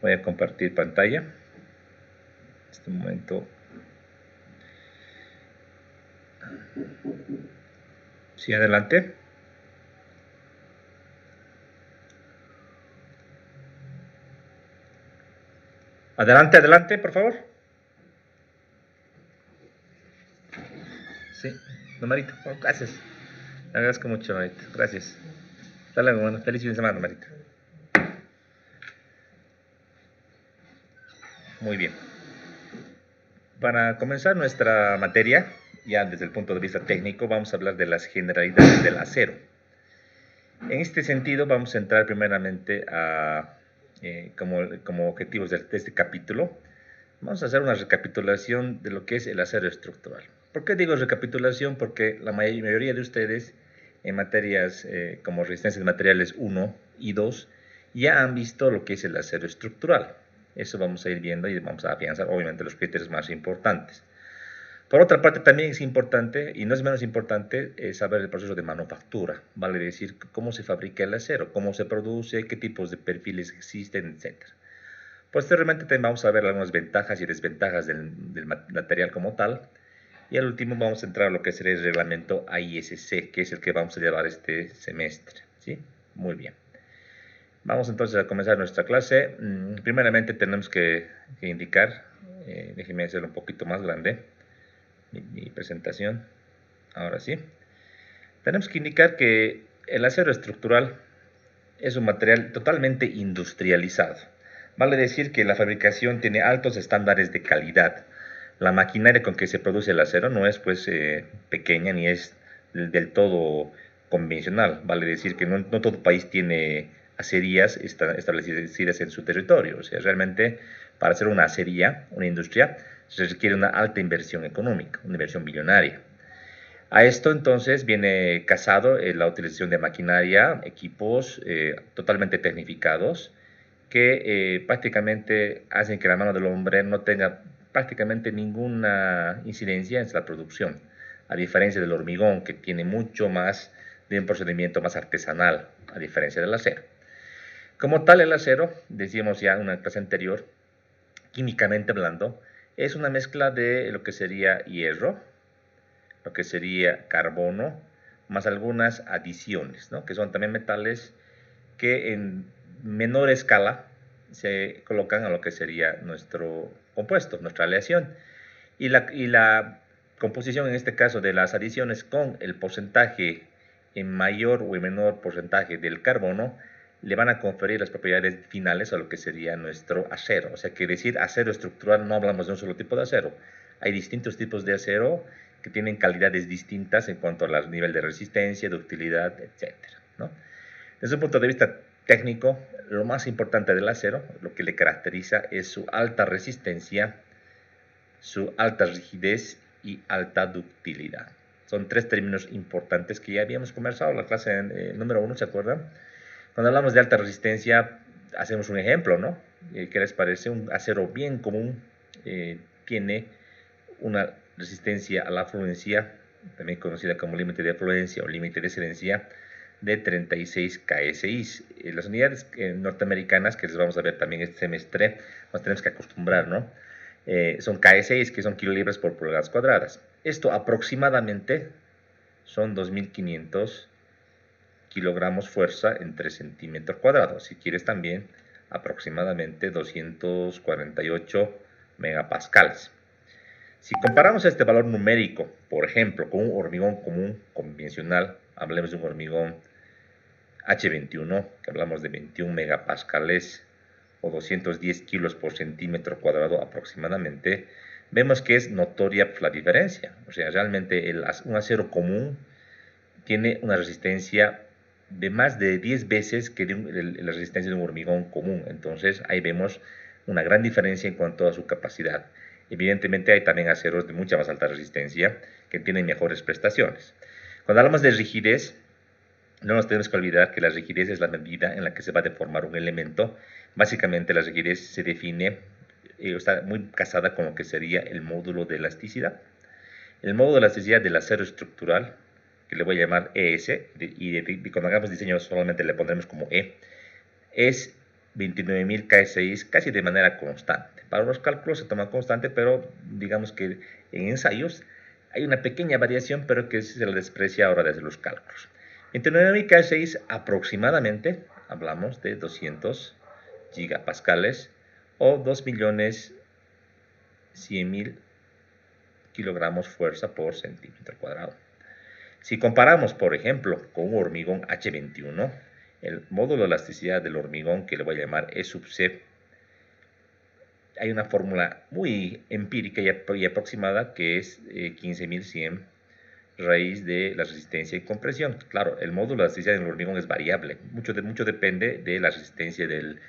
Voy a compartir pantalla. En este momento. Sí, adelante. Adelante, adelante, por favor. Sí, no, Marito. Oh, gracias. Le agradezco mucho, Marito. Gracias. Hasta luego, bueno, feliz fin de semana, Marito. Muy bien. Para comenzar nuestra materia, ya desde el punto de vista técnico, vamos a hablar de las generalidades del acero. En este sentido, vamos a entrar primeramente a, como objetivos de este capítulo, vamos a hacer una recapitulación de lo que es el acero estructural. ¿Por qué digo recapitulación? Porque la mayoría de ustedes en materias como resistencia de materiales 1 y 2 ya han visto lo que es el acero estructural. Eso vamos a ir viendo y vamos a afianzar obviamente los criterios más importantes. Por otra parte, también es importante, y no es menos importante, saber el proceso de manufactura, vale decir cómo se fabrica el acero, cómo se produce, qué tipos de perfiles existen, etc. Posteriormente también vamos a ver algunas ventajas y desventajas del material como tal, y al último vamos a entrar a lo que será el reglamento AISC, que es el que vamos a llevar este semestre, ¿sí? Muy bien. Vamos entonces a comenzar nuestra clase. Primeramente tenemos que indicar, déjenme hacerlo un poquito más grande, mi presentación, ahora sí. Tenemos que indicar que el acero estructural es un material totalmente industrializado. Vale decir que la fabricación tiene altos estándares de calidad. La maquinaria con que se produce el acero no es pues pequeña ni es del todo convencional. Vale decir que no todo país tiene acerías establecidas en su territorio. O sea, realmente para hacer una acería, una industria, se requiere una alta inversión económica, una inversión billonaria. A esto entonces viene casado la utilización de maquinaria, equipos totalmente tecnificados que prácticamente hacen que la mano del hombre no tenga prácticamente ninguna incidencia en la producción, a diferencia del hormigón que tiene mucho más de un procedimiento más artesanal, a diferencia del acero. Como tal, el acero, decíamos ya en una clase anterior, químicamente hablando, es una mezcla de lo que sería hierro, lo que sería carbono, más algunas adiciones, ¿no? Que son también metales que en menor escala se colocan a lo que sería nuestro compuesto, nuestra aleación. Y la composición en este caso de las adiciones con el porcentaje en mayor o en menor porcentaje del carbono le van a conferir las propiedades finales a lo que sería nuestro acero. O sea, que decir acero estructural no hablamos de un solo tipo de acero. Hay distintos tipos de acero que tienen calidades distintas en cuanto al nivel de resistencia, ductilidad, etc., ¿no? Desde un punto de vista técnico, lo más importante del acero, lo que le caracteriza es su alta resistencia, su alta rigidez y alta ductilidad. Son tres términos importantes que ya habíamos conversado en la clase número 1, ¿se acuerdan? Cuando hablamos de alta resistencia, hacemos un ejemplo, ¿no? ¿Qué les parece? Un acero bien común tiene una resistencia a la fluencia, también conocida como límite de afluencia o límite de excedencia, de 36 KSI. Las unidades norteamericanas, que les vamos a ver también este semestre, nos tenemos que acostumbrar, ¿no? Son KSI, que son kilolibras por pulgadas cuadradas. Esto aproximadamente son 2.500 kilogramos fuerza en 3 centímetros cuadrados. Si quieres también aproximadamente 248 megapascales. Si comparamos este valor numérico, por ejemplo, con un hormigón común convencional, hablemos de un hormigón H21, que hablamos de 21 megapascales o 210 kilos por centímetro cuadrado aproximadamente, vemos que es notoria la diferencia. O sea, realmente un acero común tiene una resistencia de más de 10 veces que la resistencia de un hormigón común. Entonces ahí vemos una gran diferencia en cuanto a su capacidad. Evidentemente hay también aceros de mucha más alta resistencia que tienen mejores prestaciones. Cuando hablamos de rigidez, no nos tenemos que olvidar que la rigidez es la medida en la que se va a deformar un elemento. Básicamente la rigidez se define, está muy casada con lo que sería el módulo de elasticidad. El módulo de elasticidad del acero estructural, que le voy a llamar ES, y cuando hagamos diseño solamente le pondremos como E, es 29.000 KSI casi de manera constante. Para los cálculos se toma constante, pero digamos que en ensayos hay una pequeña variación, pero que se le desprecia ahora desde los cálculos. 29.000 KSI aproximadamente, hablamos de 200 gigapascales o 2.100.000 kilogramos fuerza por centímetro cuadrado. Si comparamos, por ejemplo, con un hormigón H21, el módulo de elasticidad del hormigón, que le voy a llamar E sub C, hay una fórmula muy empírica y aproximada que es 15.100 raíz de la resistencia y compresión. Claro, el módulo de elasticidad del hormigón es variable, mucho depende de la resistencia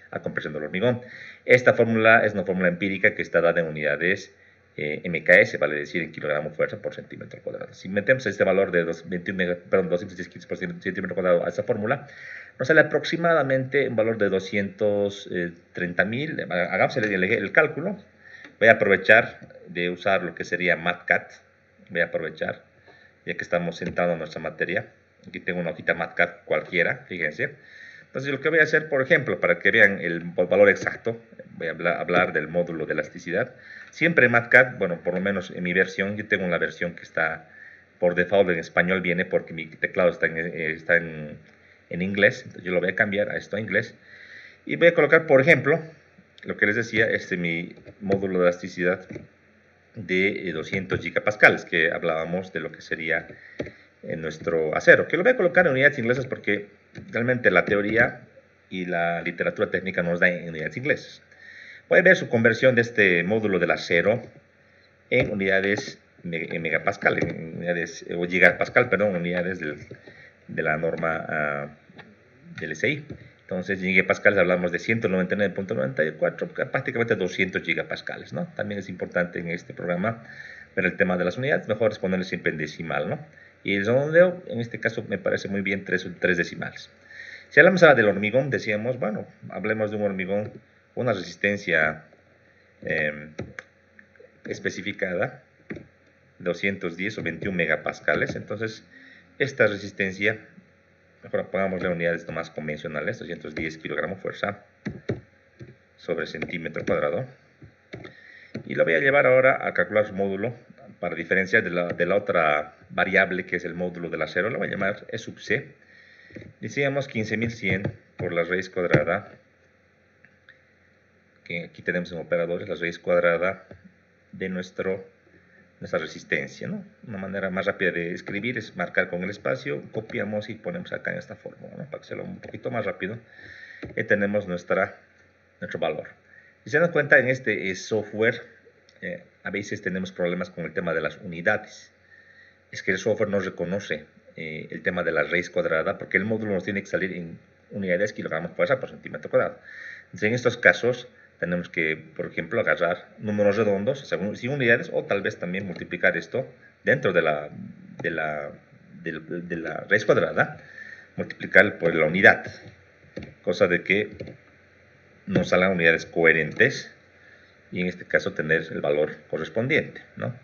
a compresión del hormigón. Esta fórmula es una fórmula empírica que está dada en unidades MKS, vale decir en kilogramo fuerza por centímetro cuadrado. Si metemos este valor de 210 kilos por centímetro cuadrado a esa fórmula, nos sale aproximadamente un valor de 230.000. Hagamos el cálculo. Voy a aprovechar de usar lo que sería MATCAD. Voy a aprovechar, ya que estamos sentados en nuestra materia. Aquí tengo una hojita MATCAD cualquiera, fíjense. Entonces, lo que voy a hacer, por ejemplo, para que vean el valor exacto, voy a hablar del módulo de elasticidad. Siempre en MATCAD, bueno, por lo menos en mi versión, yo tengo una versión que está por default en español, viene porque mi teclado está en inglés. Entonces, yo lo voy a cambiar a esto a inglés. Y voy a colocar, por ejemplo, lo que les decía, mi módulo de elasticidad de 200 gigapascales, que hablábamos de lo que sería en nuestro acero, que lo voy a colocar en unidades inglesas porque realmente la teoría y la literatura técnica nos da en unidades inglesas. Voy a ver su conversión de este módulo del acero en unidades megapascal, en unidades, o gigapascal, perdón, unidades de la norma del SI. Entonces, gigapascales hablamos de 199.94, prácticamente 200 gigapascales, ¿no? También es importante en este programa ver el tema de las unidades, mejor es ponerle siempre en decimal, ¿no? Y el redondeo, en este caso, me parece muy bien 3 decimales. Si hablamos ahora del hormigón, decíamos, bueno, hablemos de un hormigón, una resistencia especificada, 210 o 21 megapascales. Entonces, esta resistencia, mejor pongamos las unidades más convencionales, 210 kilogramos fuerza sobre centímetro cuadrado. Y lo voy a llevar ahora a calcular su módulo para diferenciar de la otra variable que es el módulo del acero. Lo voy a llamar E sub C. Decíamos 15.100 por la raíz cuadrada, que aquí tenemos en operadores la raíz cuadrada de nuestra resistencia, ¿no? Una manera más rápida de escribir es marcar con el espacio, copiamos y ponemos acá en esta fórmula, ¿no? Para que sea un poquito más rápido. Y tenemos nuestro valor. Si se dan cuenta, en este software a veces tenemos problemas con el tema de las unidades. Es que el software no reconoce el tema de la raíz cuadrada porque el módulo nos tiene que salir en unidades kilogramos fuerza por centímetro cuadrado. Entonces, en estos casos tenemos que, por ejemplo, agarrar números redondos, según 100 unidades, o tal vez también multiplicar esto dentro de la raíz cuadrada, multiplicar por la unidad, cosa de que nos salgan unidades coherentes y en este caso tener el valor correspondiente, ¿no?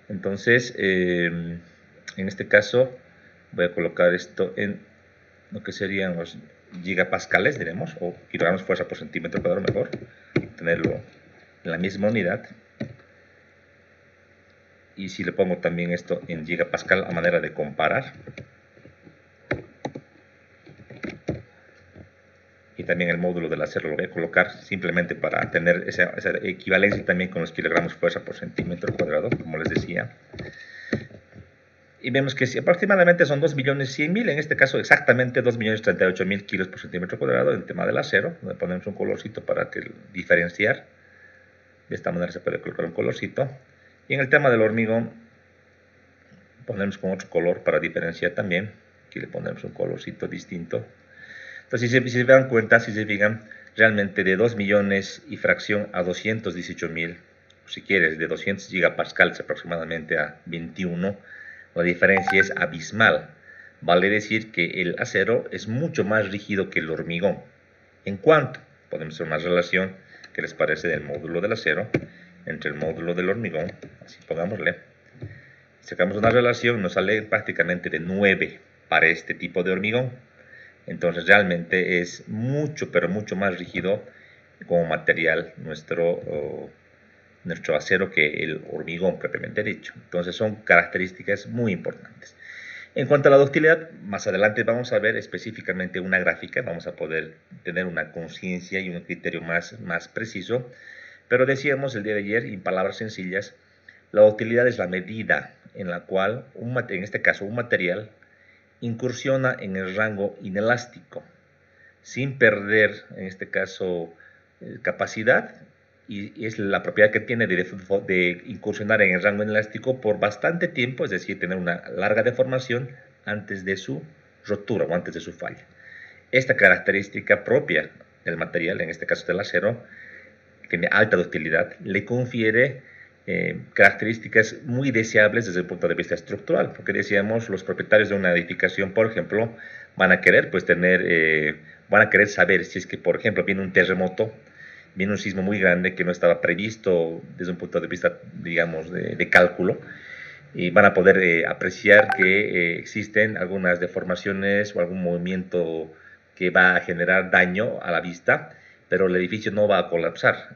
Entonces, en este caso voy a colocar esto en lo que serían los gigapascales, diremos, o kilogramos fuerza por centímetro cuadrado, mejor tenerlo en la misma unidad. Y si le pongo también esto en gigapascal a manera de comparar, y también el módulo del acero lo voy a colocar simplemente para tener esa equivalencia también con los kilogramos fuerza por centímetro cuadrado, como les decía. Y vemos que si aproximadamente son 2.100.000, en este caso exactamente 2.038.000 kilos por centímetro cuadrado en el tema del acero, donde ponemos un colorcito para diferenciar. De esta manera se puede colocar un colorcito. Y en el tema del hormigón ponemos con otro color para diferenciar también. Aquí le ponemos un colorcito distinto. Entonces, si se dan cuenta, si se fijan, realmente de 2 millones y fracción a 218.000, si quieres, de 200 gigapascales aproximadamente a 21, la diferencia es abismal. Vale decir que el acero es mucho más rígido que el hormigón. ¿En cuánto? Podemos hacer una relación que les parece del módulo del acero entre el módulo del hormigón, así pongámosle. Sacamos una relación, nos sale prácticamente de 9 para este tipo de hormigón. Entonces realmente es mucho, pero mucho más rígido como material nuestro acero que el hormigón propiamente dicho. Entonces son características muy importantes. En cuanto a la ductilidad, más adelante vamos a ver específicamente una gráfica, vamos a poder tener una conciencia y un criterio más preciso, pero decíamos el día de ayer, en palabras sencillas, la ductilidad es la medida en la cual, en este caso, un material incursiona en el rango inelástico, sin perder, en este caso, capacidad, y es la propiedad que tiene de incursionar en el rango inelástico por bastante tiempo, es decir, tener una larga deformación antes de su rotura o antes de su falla. Esta característica propia del material, en este caso del acero, que tiene alta ductilidad, le confiere características muy deseables desde el punto de vista estructural, porque decíamos, los propietarios de una edificación, por ejemplo, van a querer van a querer saber si es que, por ejemplo, viene un terremoto, viene un sismo muy grande que no estaba previsto desde un punto de vista, digamos, de cálculo, y van a poder apreciar que existen algunas deformaciones o algún movimiento que va a generar daño a la vista, pero el edificio no va a colapsar.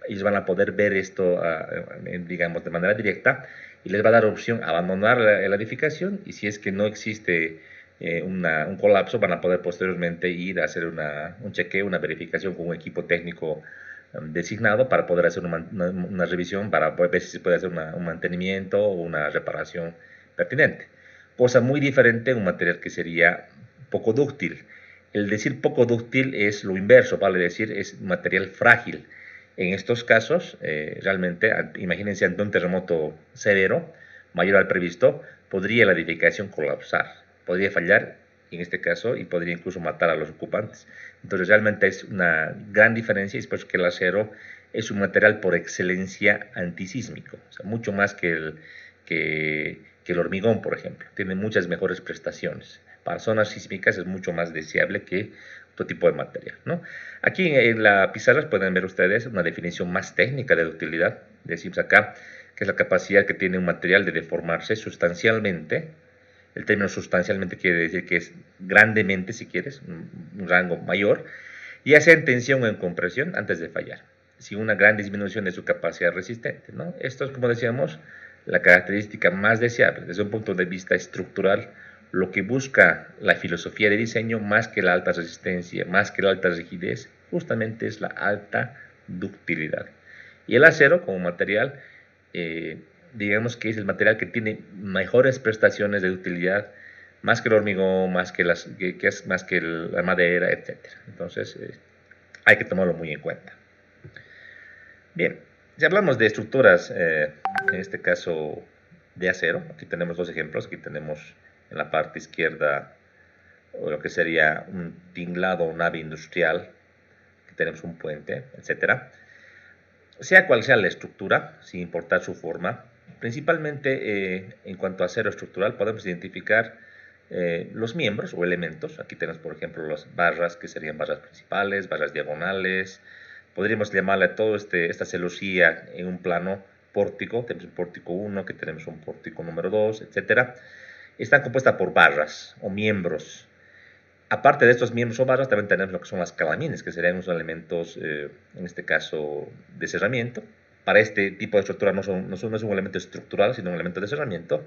Ellos van a poder ver esto, digamos, de manera directa, y les va a dar opción a abandonar la edificación, y si es que no existe un colapso, van a poder posteriormente ir a hacer un chequeo, una verificación con un equipo técnico designado para poder hacer una revisión, para ver si se puede hacer un mantenimiento o una reparación pertinente. Cosa muy diferente en un material que sería poco dúctil. El decir poco dúctil es lo inverso, vale decir, es material frágil. En estos casos, realmente, imagínense ante un terremoto severo, mayor al previsto, podría la edificación colapsar, podría fallar en este caso y podría incluso matar a los ocupantes. Entonces realmente es una gran diferencia, y es por eso que el acero es un material por excelencia antisísmico, o sea, mucho más que el hormigón, por ejemplo. Tiene muchas mejores prestaciones. Para zonas sísmicas es mucho más deseable que otro tipo de material, ¿no? Aquí en la pizarra pueden ver ustedes una definición más técnica de utilidad. Decimos acá que es la capacidad que tiene un material de deformarse sustancialmente. El término sustancialmente quiere decir que es grandemente, si quieres, un rango mayor, ya sea en tensión o en compresión, antes de fallar, sin una gran disminución de su capacidad resistente, ¿no? Esto es, como decíamos, la característica más deseable desde un punto de vista estructural, lo que busca la filosofía de diseño, más que la alta resistencia, más que la alta rigidez, justamente es la alta ductilidad. Y el acero como material, digamos que es el material que tiene mejores prestaciones de utilidad, más que el hormigón, más que la madera, etc. Entonces, hay que tomarlo muy en cuenta. Bien, si hablamos de estructuras, en este caso de acero, aquí tenemos dos ejemplos. Aquí tenemos en la parte izquierda lo que sería un tinglado o nave industrial, aquí tenemos un puente, etcétera. Sea cual sea la estructura, sin importar su forma, principalmente en cuanto a acero estructural podemos identificar los miembros o elementos. Aquí tenemos, por ejemplo, las barras, que serían barras principales, barras diagonales. Podríamos llamarle a todo esta celosía en un plano pórtico. Tenemos un pórtico 1, que tenemos un pórtico número 2, etc. Están compuestas por barras o miembros. Aparte de estos miembros o barras, también tenemos lo que son las calamines, que serían unos elementos, en este caso, de cerramiento. Para este tipo de estructura no es un elemento estructural, sino un elemento de cerramiento.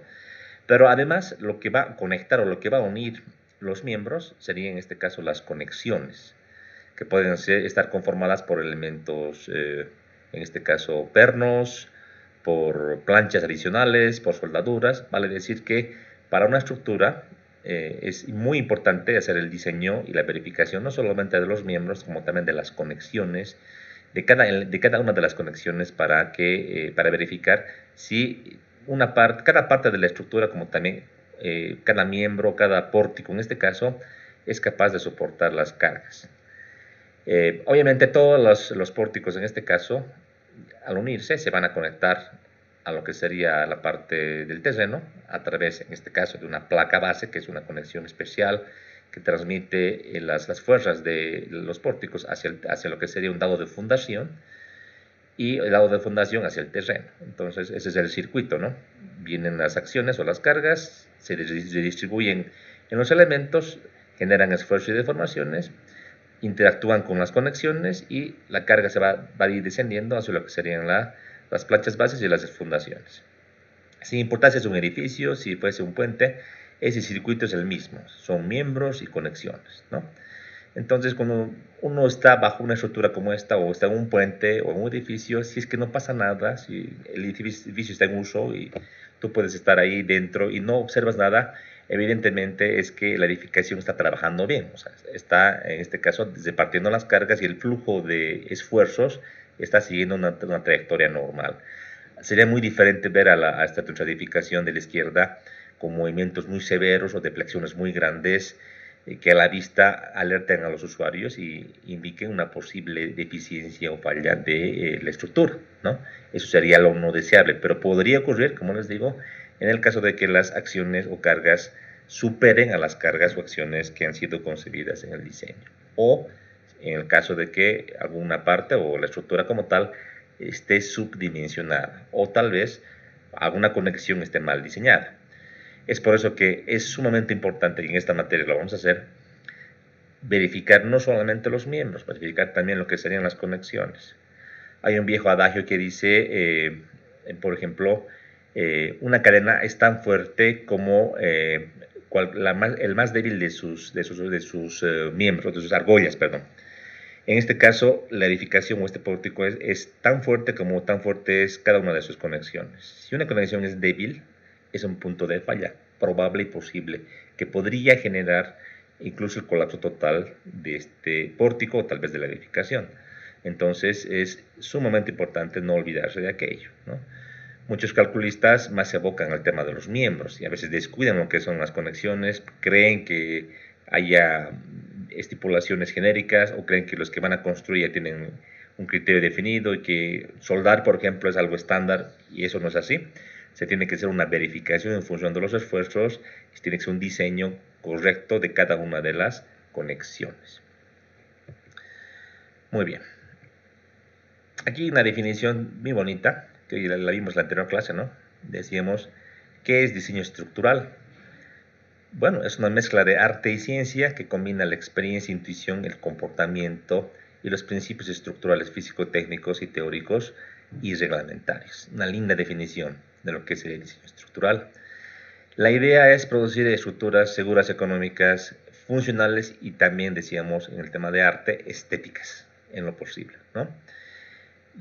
Pero además, lo que va a conectar o lo que va a unir los miembros serían, en este caso, las conexiones, que pueden estar conformadas por elementos, en este caso, pernos, por planchas adicionales, por soldaduras. Vale decir que para una estructura es muy importante hacer el diseño y la verificación no solamente de los miembros, como también de las conexiones, de cada una de las conexiones para verificar si cada parte de la estructura, como también cada miembro, cada pórtico en este caso, es capaz de soportar las cargas. Obviamente todos los pórticos en este caso, al unirse, se van a conectar a lo que sería la parte del terreno a través, en este caso, de una placa base, que es una conexión especial que transmite las fuerzas de los pórticos hacia lo que sería un dado de fundación, y el dado de fundación hacia el terreno. Entonces ese es el circuito, ¿no? Vienen las acciones o las cargas, se distribuyen en los elementos, generan esfuerzo y deformaciones, interactúan con las conexiones y la carga se va a ir descendiendo hacia lo que serían las planchas bases y las fundaciones. Sin importar si es un edificio, si fuese un puente, ese circuito es el mismo, son miembros y conexiones, ¿no? Entonces, cuando uno está bajo una estructura como esta, o está en un puente o en un edificio, si es que no pasa nada, si el edificio está en uso y tú puedes estar ahí dentro y no observas nada, evidentemente es que la edificación está trabajando bien. O sea, está, en este caso, repartiendo las cargas y el flujo de esfuerzos está siguiendo una trayectoria normal. Sería muy diferente ver a esta edificación de la izquierda con movimientos muy severos o deflexiones muy grandes que a la vista alerten a los usuarios y indiquen una posible deficiencia o falla de la estructura, ¿no? Eso sería lo no deseable, pero podría ocurrir, como les digo, en el caso de que las acciones o cargas superen a las cargas o acciones que han sido concebidas en el diseño, o en el caso de que alguna parte o la estructura como tal esté subdimensionada, o tal vez alguna conexión esté mal diseñada. Es por eso que es sumamente importante, y en esta materia lo vamos a hacer, verificar no solamente los miembros, verificar también lo que serían las conexiones. Hay un viejo adagio que dice, por ejemplo, una cadena es tan fuerte como el más débil de sus miembros, de sus argollas, perdón. En este caso, la edificación o este pórtico es tan fuerte como tan fuerte es cada una de sus conexiones. Si una conexión es débil, es un punto de falla probable y posible que podría generar incluso el colapso total de este pórtico o tal vez de la edificación. Entonces es sumamente importante no olvidarse de aquello, ¿no? Muchos calculistas más se abocan al tema de los miembros y a veces descuidan lo que son las conexiones, creen que haya estipulaciones genéricas o creen que los que van a construir ya tienen un criterio definido y que soldar, por ejemplo, es algo estándar y eso no es así. Se tiene que hacer una verificación en función de los esfuerzos y tiene que ser un diseño correcto de cada una de las conexiones. Muy bien. Aquí hay una definición muy bonita, que la vimos en la anterior clase, ¿no? Decíamos, ¿qué es diseño estructural? Bueno, es una mezcla de arte y ciencia que combina la experiencia, intuición, el comportamiento y los principios estructurales físico-técnicos y teóricos y reglamentarios. Una linda definición de lo que es el diseño estructural. La idea es producir estructuras seguras, económicas, funcionales y también, decíamos, en el tema de arte, estéticas, en lo posible, ¿no?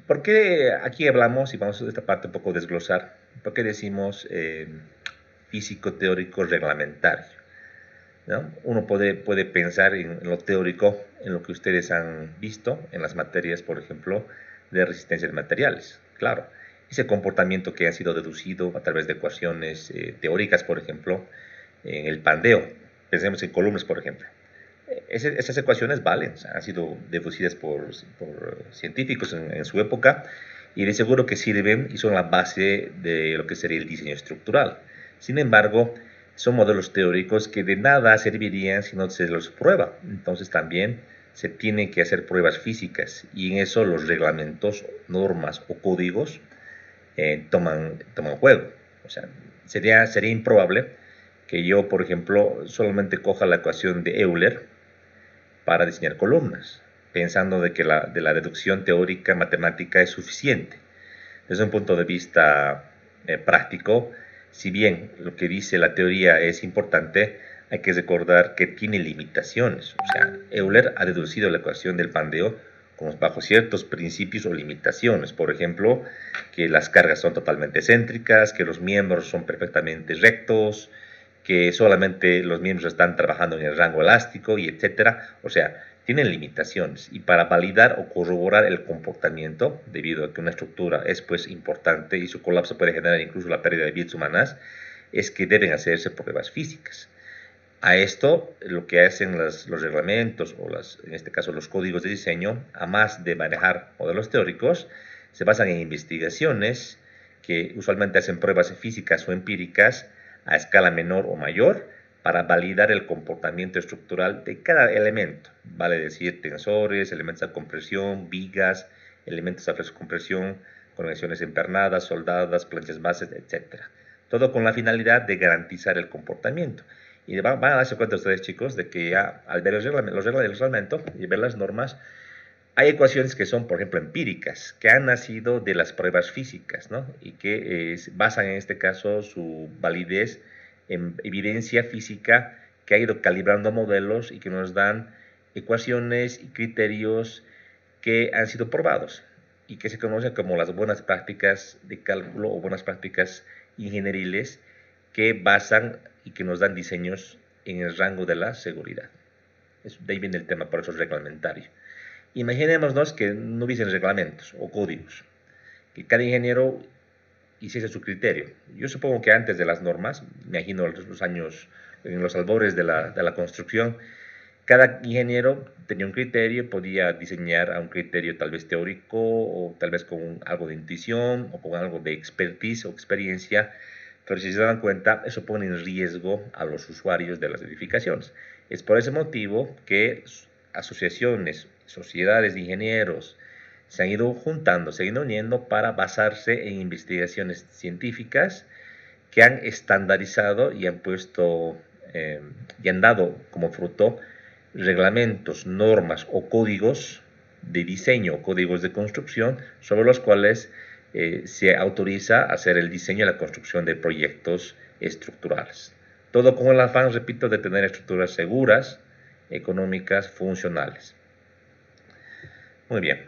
¿Por qué aquí hablamos, y vamos a esta parte un poco desglosar, por qué decimos físico, teórico, reglamentario? ¿No? Uno puede pensar en lo teórico, en lo que ustedes han visto en las materias, por ejemplo, de resistencia de materiales. Claro, ese comportamiento que ha sido deducido a través de ecuaciones teóricas, por ejemplo, en el pandeo. Pensemos en columnas, por ejemplo. Esas ecuaciones valen, o sea, han sido deducidas por científicos en su época y de seguro que sirven y son la base de lo que sería el diseño estructural. Sin embargo, son modelos teóricos que de nada servirían si no se los prueba. Entonces también se tienen que hacer pruebas físicas y en eso los reglamentos, normas o códigos toman juego. O sea, sería improbable que yo, por ejemplo, solamente coja la ecuación de Euler para diseñar columnas, pensando de que la deducción teórica matemática es suficiente. Desde un punto de vista práctico, si bien lo que dice la teoría es importante, hay que recordar que tiene limitaciones. O sea, Euler ha deducido la ecuación del pandeo bajo ciertos principios o limitaciones. Por ejemplo, que las cargas son totalmente céntricas, que los miembros son perfectamente rectos, que solamente los miembros están trabajando en el rango elástico y etcétera. O sea, tienen limitaciones y para validar o corroborar el comportamiento, debido a que una estructura es pues importante y su colapso puede generar incluso la pérdida de vidas humanas, es que deben hacerse pruebas físicas. A esto lo que hacen los reglamentos o en este caso los códigos de diseño, a más de manejar modelos teóricos, se basan en investigaciones que usualmente hacen pruebas físicas o empíricas a escala menor o mayor para validar el comportamiento estructural de cada elemento, vale decir tensores, elementos de compresión, vigas, elementos de compresión, conexiones empernadas, soldadas, planchas bases, etc. Todo con la finalidad de garantizar el comportamiento. Y van a darse cuenta ustedes, chicos, de que ya al ver los reglamentos y ver las normas, hay ecuaciones que son, por ejemplo, empíricas, que han nacido de las pruebas físicas, ¿no? Y que basan en este caso su validez en evidencia física que ha ido calibrando modelos y que nos dan ecuaciones y criterios que han sido probados y que se conocen como las buenas prácticas de cálculo o buenas prácticas ingenieriles que basan y que nos dan diseños en el rango de la seguridad. De ahí viene el tema, por eso es reglamentario. Imaginémonos que no hubiesen reglamentos o códigos, que cada ingeniero hiciese su criterio. Yo supongo que antes de las normas, me imagino los años, en los albores de la construcción, cada ingeniero tenía un criterio, podía diseñar a un criterio tal vez teórico o tal vez con algo de intuición o con algo de expertise o experiencia, pero si se dan cuenta, eso pone en riesgo a los usuarios de las edificaciones. Es por ese motivo que asociaciones, sociedades de ingenieros se han ido juntando, se han ido uniendo para basarse en investigaciones científicas que han estandarizado y han puesto y han dado como fruto reglamentos, normas o códigos de diseño o códigos de construcción sobre los cuales se autoriza hacer el diseño y la construcción de proyectos estructurales. Todo con el afán, repito, de tener estructuras seguras, económicas, funcionales. Muy bien.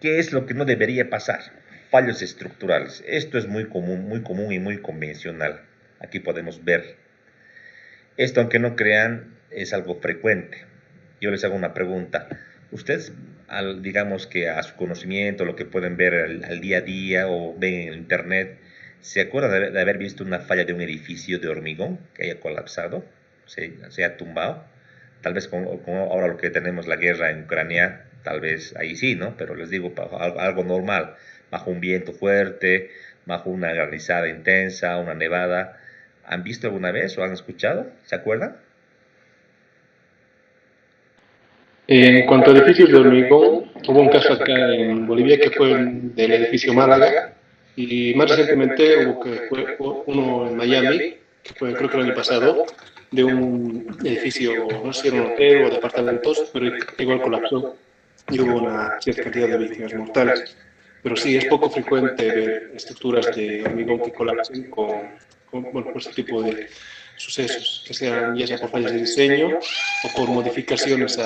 ¿Qué es lo que no debería pasar? Fallos estructurales. Esto es muy común y muy convencional. Aquí podemos ver. Esto, aunque no crean, es algo frecuente. Yo les hago una pregunta. Ustedes, digamos que a su conocimiento, lo que pueden ver al día a día o ven en internet, ¿se acuerdan de haber visto una falla de un edificio de hormigón que haya colapsado? Se ha tumbado. Tal vez con ahora lo que tenemos la guerra en Ucrania, tal vez ahí sí, ¿no? Pero les digo, algo normal, bajo un viento fuerte, bajo una granizada intensa, una nevada. ¿Han visto alguna vez o han escuchado? ¿Se acuerdan? En cuanto a edificios de hormigón, hubo un caso acá en Bolivia que fue del edificio Málaga y más recientemente fue uno en Miami, que fue creo que el año pasado, de un edificio, no sé si era un hotel o de apartamentos, pero igual colapsó y hubo una cierta cantidad de víctimas mortales. Pero sí, es poco frecuente ver estructuras de hormigón que colapsen bueno, por este tipo de sucesos, que sean ya sea por fallas de diseño o por modificaciones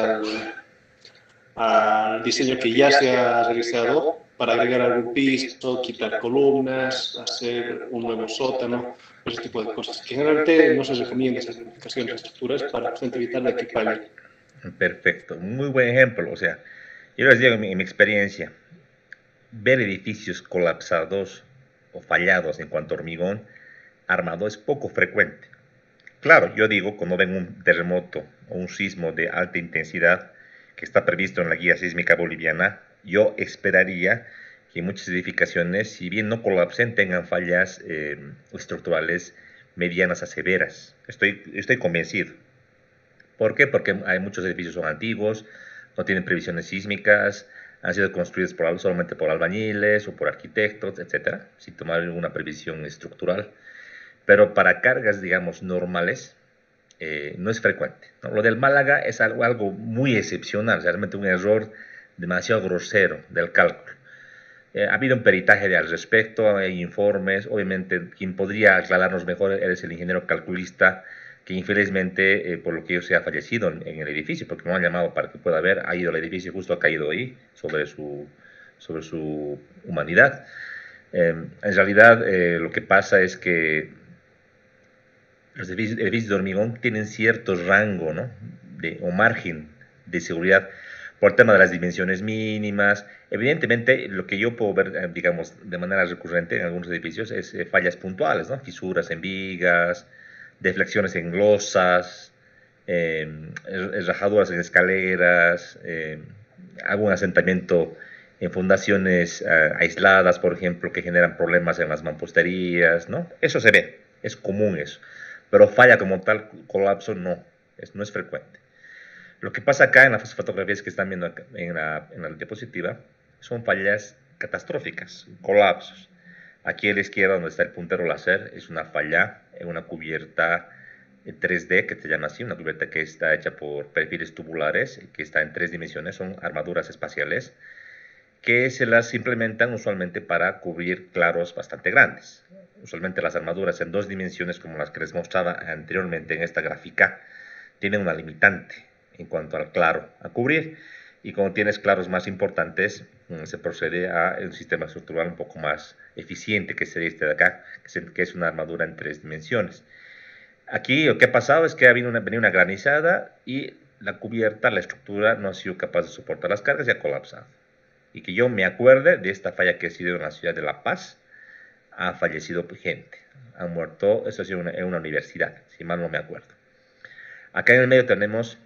al diseño que ya se ha realizado para agregar algún piso, quitar columnas, hacer un nuevo sótano, ese tipo de cosas. Que generalmente no se recomienda esas modificaciones de estructuras para evitar de que fallen. Perfecto, muy buen ejemplo. O sea, yo les digo en mi experiencia, ver edificios colapsados o fallados en cuanto a hormigón armado es poco frecuente. Claro, yo digo, cuando ven un terremoto o un sismo de alta intensidad que está previsto en la guía sísmica boliviana, yo esperaría que muchas edificaciones, si bien no colapsen, tengan fallas estructurales medianas a severas. Estoy convencido. ¿Por qué? Porque hay muchos edificios son antiguos, no tienen previsiones sísmicas, han sido construidos solamente por albañiles o por arquitectos, etcétera, sin tomar ninguna previsión estructural. Pero para cargas, digamos, normales, no es frecuente, ¿no? Lo del Málaga es algo muy excepcional, realmente un error demasiado grosero del cálculo. Ha habido un peritaje al respecto, hay informes, obviamente quien podría aclararnos mejor es el ingeniero calculista, que infelizmente, por lo que yo sé, ha fallecido en el edificio, porque no han llamado para que pueda ver, ha ido al edificio, justo ha caído ahí, sobre su humanidad. En realidad, lo que pasa es que los edificios de hormigón tienen cierto rango, ¿no? O margen de seguridad por el tema de las dimensiones mínimas. Evidentemente, lo que yo puedo ver, digamos, de manera recurrente en algunos edificios es fallas puntuales, ¿no? Fisuras en vigas, deflexiones en losas, rajaduras en escaleras, algún asentamiento en fundaciones aisladas, por ejemplo, que generan problemas en las mamposterías, ¿no? Eso se ve, es común eso. Pero falla como tal, colapso, no es frecuente. Lo que pasa acá en las fotografías que están viendo en la diapositiva son fallas catastróficas, colapsos. Aquí a la izquierda, donde está el puntero láser, es una falla en una cubierta 3D, que se llama así, una cubierta que está hecha por perfiles tubulares, que está en 3 dimensiones, son armaduras espaciales, que se las implementan usualmente para cubrir claros bastante grandes. Usualmente las armaduras en 2 dimensiones, como las que les mostraba anteriormente en esta gráfica, tienen una limitante en cuanto al claro a cubrir. Y cuando tienes claros más importantes, se procede a un sistema estructural un poco más eficiente, que sería este de acá, que es una armadura en 3 dimensiones. Aquí lo que ha pasado es que ha venido una granizada y la cubierta, la estructura, no ha sido capaz de soportar las cargas y ha colapsado. Y que yo me acuerde de esta falla que ha sido en la ciudad de La Paz, ha fallecido gente, han muerto, esto ha sido en una universidad, si mal no me acuerdo. Acá en el medio tenemos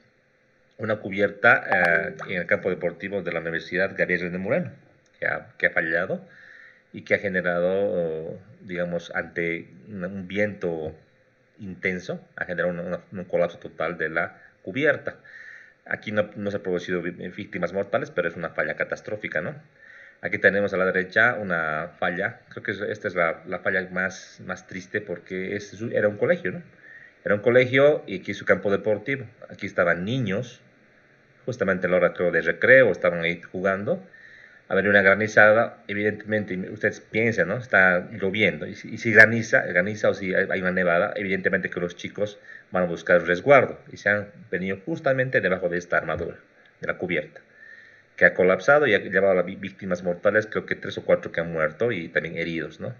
una cubierta en el campo deportivo de la Universidad Gabriel René Moreno, que ha fallado y que ha generado, digamos, ante un viento intenso, ha generado un colapso total de la cubierta. Aquí no se han producido víctimas mortales, pero es una falla catastrófica, ¿no? Aquí tenemos a la derecha una falla, creo que esta es la falla más triste porque era un colegio, ¿no? Era un colegio y aquí es su campo deportivo. Aquí estaban niños, justamente a la hora creo de recreo, estaban ahí jugando. Ha venido una granizada, evidentemente, ustedes piensan, ¿no? Está lloviendo, y si graniza o si hay una nevada, evidentemente que los chicos van a buscar resguardo, y se han venido justamente debajo de esta armadura, de la cubierta, que ha colapsado y ha llevado a víctimas mortales, creo que 3 o 4 que han muerto y también heridos, ¿no?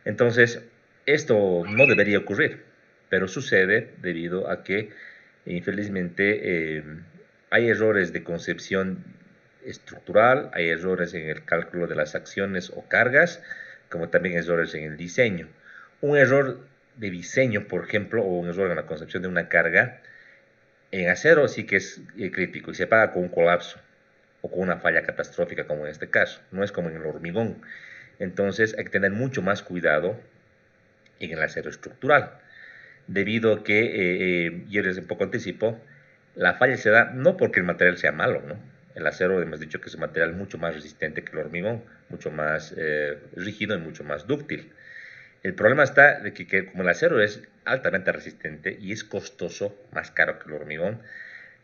Entonces, esto no debería ocurrir, pero sucede debido a que, infelizmente, hay errores de concepción estructural, hay errores en el cálculo de las acciones o cargas, como también errores en el diseño. Un error de diseño, por ejemplo, o un error en la concepción de una carga, en acero sí que es crítico y se paga con un colapso o con una falla catastrófica como en este caso, no es como en el hormigón. Entonces hay que tener mucho más cuidado en el acero estructural, debido a que, yo les un poco anticipo, la falla se da no porque el material sea malo, ¿no? El acero hemos dicho que es un material mucho más resistente que el hormigón, mucho más rígido y mucho más dúctil. El problema está de que como el acero es altamente resistente y es costoso, más caro que el hormigón,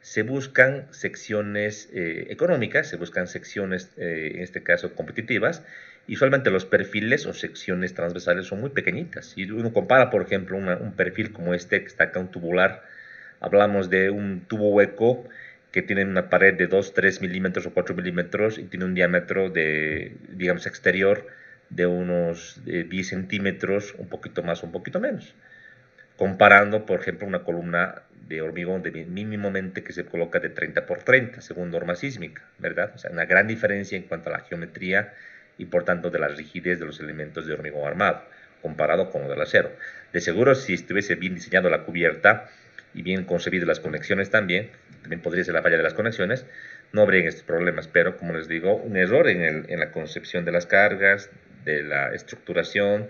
se buscan secciones económicas, se buscan secciones, en este caso, competitivas, y usualmente los perfiles o secciones transversales son muy pequeñitas. Si uno compara, por ejemplo, un perfil como este, que está acá, un tubular, hablamos de un tubo hueco que tiene una pared de 2, 3 milímetros o 4 milímetros y tiene un diámetro de, digamos, exterior de unos 10 centímetros, un poquito más o un poquito menos. Comparando, por ejemplo, una columna de hormigón de mínimamente que se coloca de 30 por 30, según norma sísmica, ¿verdad? O sea, una gran diferencia en cuanto a la geometría y, por tanto, de la rigidez de los elementos de hormigón armado, comparado con lo del acero. De seguro, si estuviese bien diseñado la cubierta y bien concebidas las conexiones también podría ser la falla de las conexiones, no habría estos problemas, pero como les digo, un error en la concepción de las cargas, de la estructuración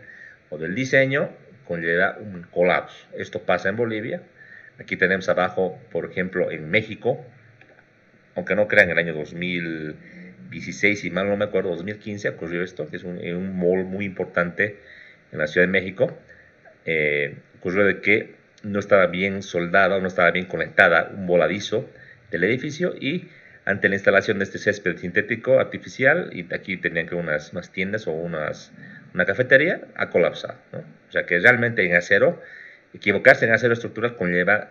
o del diseño conlleva un colapso. Esto pasa en Bolivia. Aquí tenemos abajo, por ejemplo, en México, aunque no crean, en el año 2016, si mal no me acuerdo, 2015 ocurrió esto, que es un mall muy importante en la Ciudad de México. Ocurrió de que no estaba bien soldada, no estaba bien conectada un voladizo del edificio, y ante la instalación de este césped sintético artificial, y aquí tenían que unas tiendas o una cafetería, ha colapsado, ¿no? O sea que realmente en acero, equivocarse en acero estructural conlleva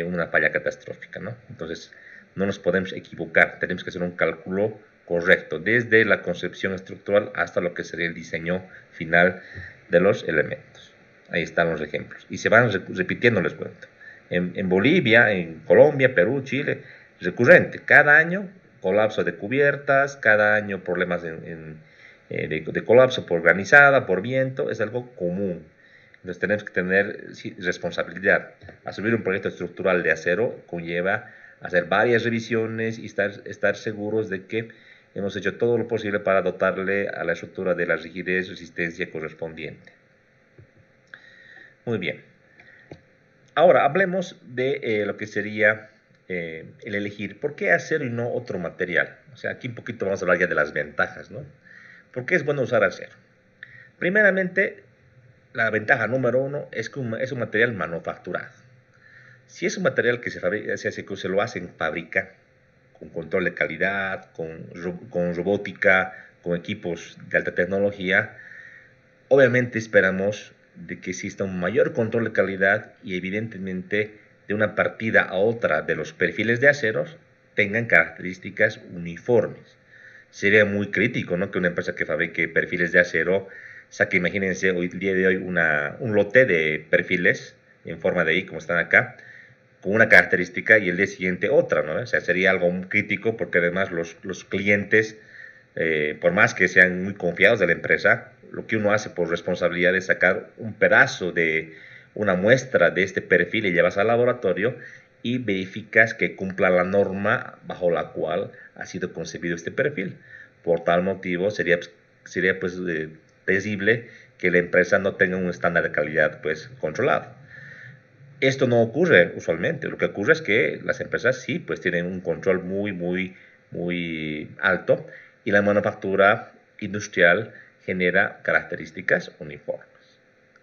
una falla catastrófica, ¿no? Entonces no nos podemos equivocar, tenemos que hacer un cálculo correcto, desde la concepción estructural hasta lo que sería el diseño final de los elementos. Ahí están los ejemplos. Y se van repitiendo, les cuento. En Bolivia, en Colombia, Perú, Chile, recurrente. Cada año, colapso de cubiertas, cada año problemas de colapso por granizada, por viento, es algo común. Entonces tenemos que tener responsabilidad. Asumir un proyecto estructural de acero conlleva hacer varias revisiones y estar seguros de que hemos hecho todo lo posible para dotarle a la estructura de la rigidez y resistencia correspondiente. Muy bien. Ahora hablemos de lo que sería el elegir. ¿Por qué acero y no otro material? O sea, aquí un poquito vamos a hablar ya de las ventajas, ¿no? ¿Por qué es bueno usar acero? Primeramente, la ventaja número uno es que es un material manufacturado. Si es un material que se lo hace en fábrica, con control de calidad, con robótica, con equipos de alta tecnología, obviamente esperamos de que exista un mayor control de calidad y evidentemente de una partida a otra de los perfiles de aceros tengan características uniformes. Sería muy crítico, ¿no?, que una empresa que fabrique perfiles de acero saque, imagínense, hoy, el día de hoy un lote de perfiles en forma de I, como están acá, con una característica y el día siguiente otra, ¿no? O sea, sería algo muy crítico porque además los clientes, por más que sean muy confiados de la empresa, lo que uno hace por responsabilidad es sacar un pedazo de una muestra de este perfil y llevas al laboratorio y verificas que cumpla la norma bajo la cual ha sido concebido este perfil. Por tal motivo sería pues posible que la empresa no tenga un estándar de calidad pues controlado. Esto no ocurre usualmente. Lo que ocurre es que las empresas sí, pues tienen un control muy alto y la manufactura industrial genera características uniformes.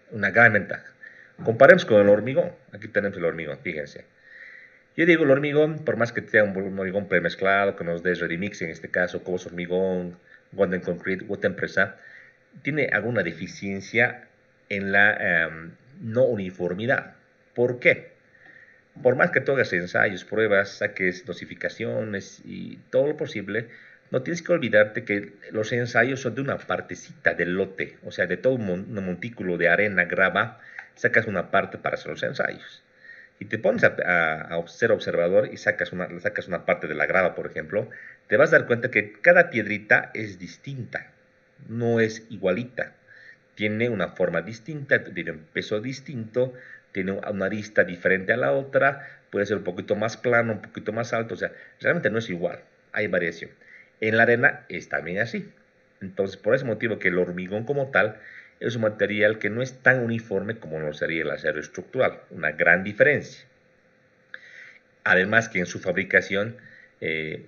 Una gran ventaja. Comparemos con el hormigón. Aquí tenemos el hormigón, fíjense. Yo digo el hormigón, por más que sea un hormigón premezclado, que nos dé ready mix en este caso, Cobos Hormigón, Golden Concrete, otra empresa, tiene alguna deficiencia en la no uniformidad. ¿Por qué? Por más que tú hagas ensayos, pruebas, saques dosificaciones y todo lo posible, no tienes que olvidarte que los ensayos son de una partecita del lote, o sea, de todo un montículo de arena, grava, sacas una parte para hacer los ensayos. Y te pones a ser observador y sacas una parte de la grava, por ejemplo, te vas a dar cuenta que cada piedrita es distinta, no es igualita. Tiene una forma distinta, tiene un peso distinto, tiene una arista diferente a la otra, puede ser un poquito más plano, un poquito más alto, o sea, realmente no es igual, hay variación. En la arena es también así. Entonces, por ese motivo que el hormigón como tal es un material que no es tan uniforme como lo sería el acero estructural, una gran diferencia. Además que en su fabricación,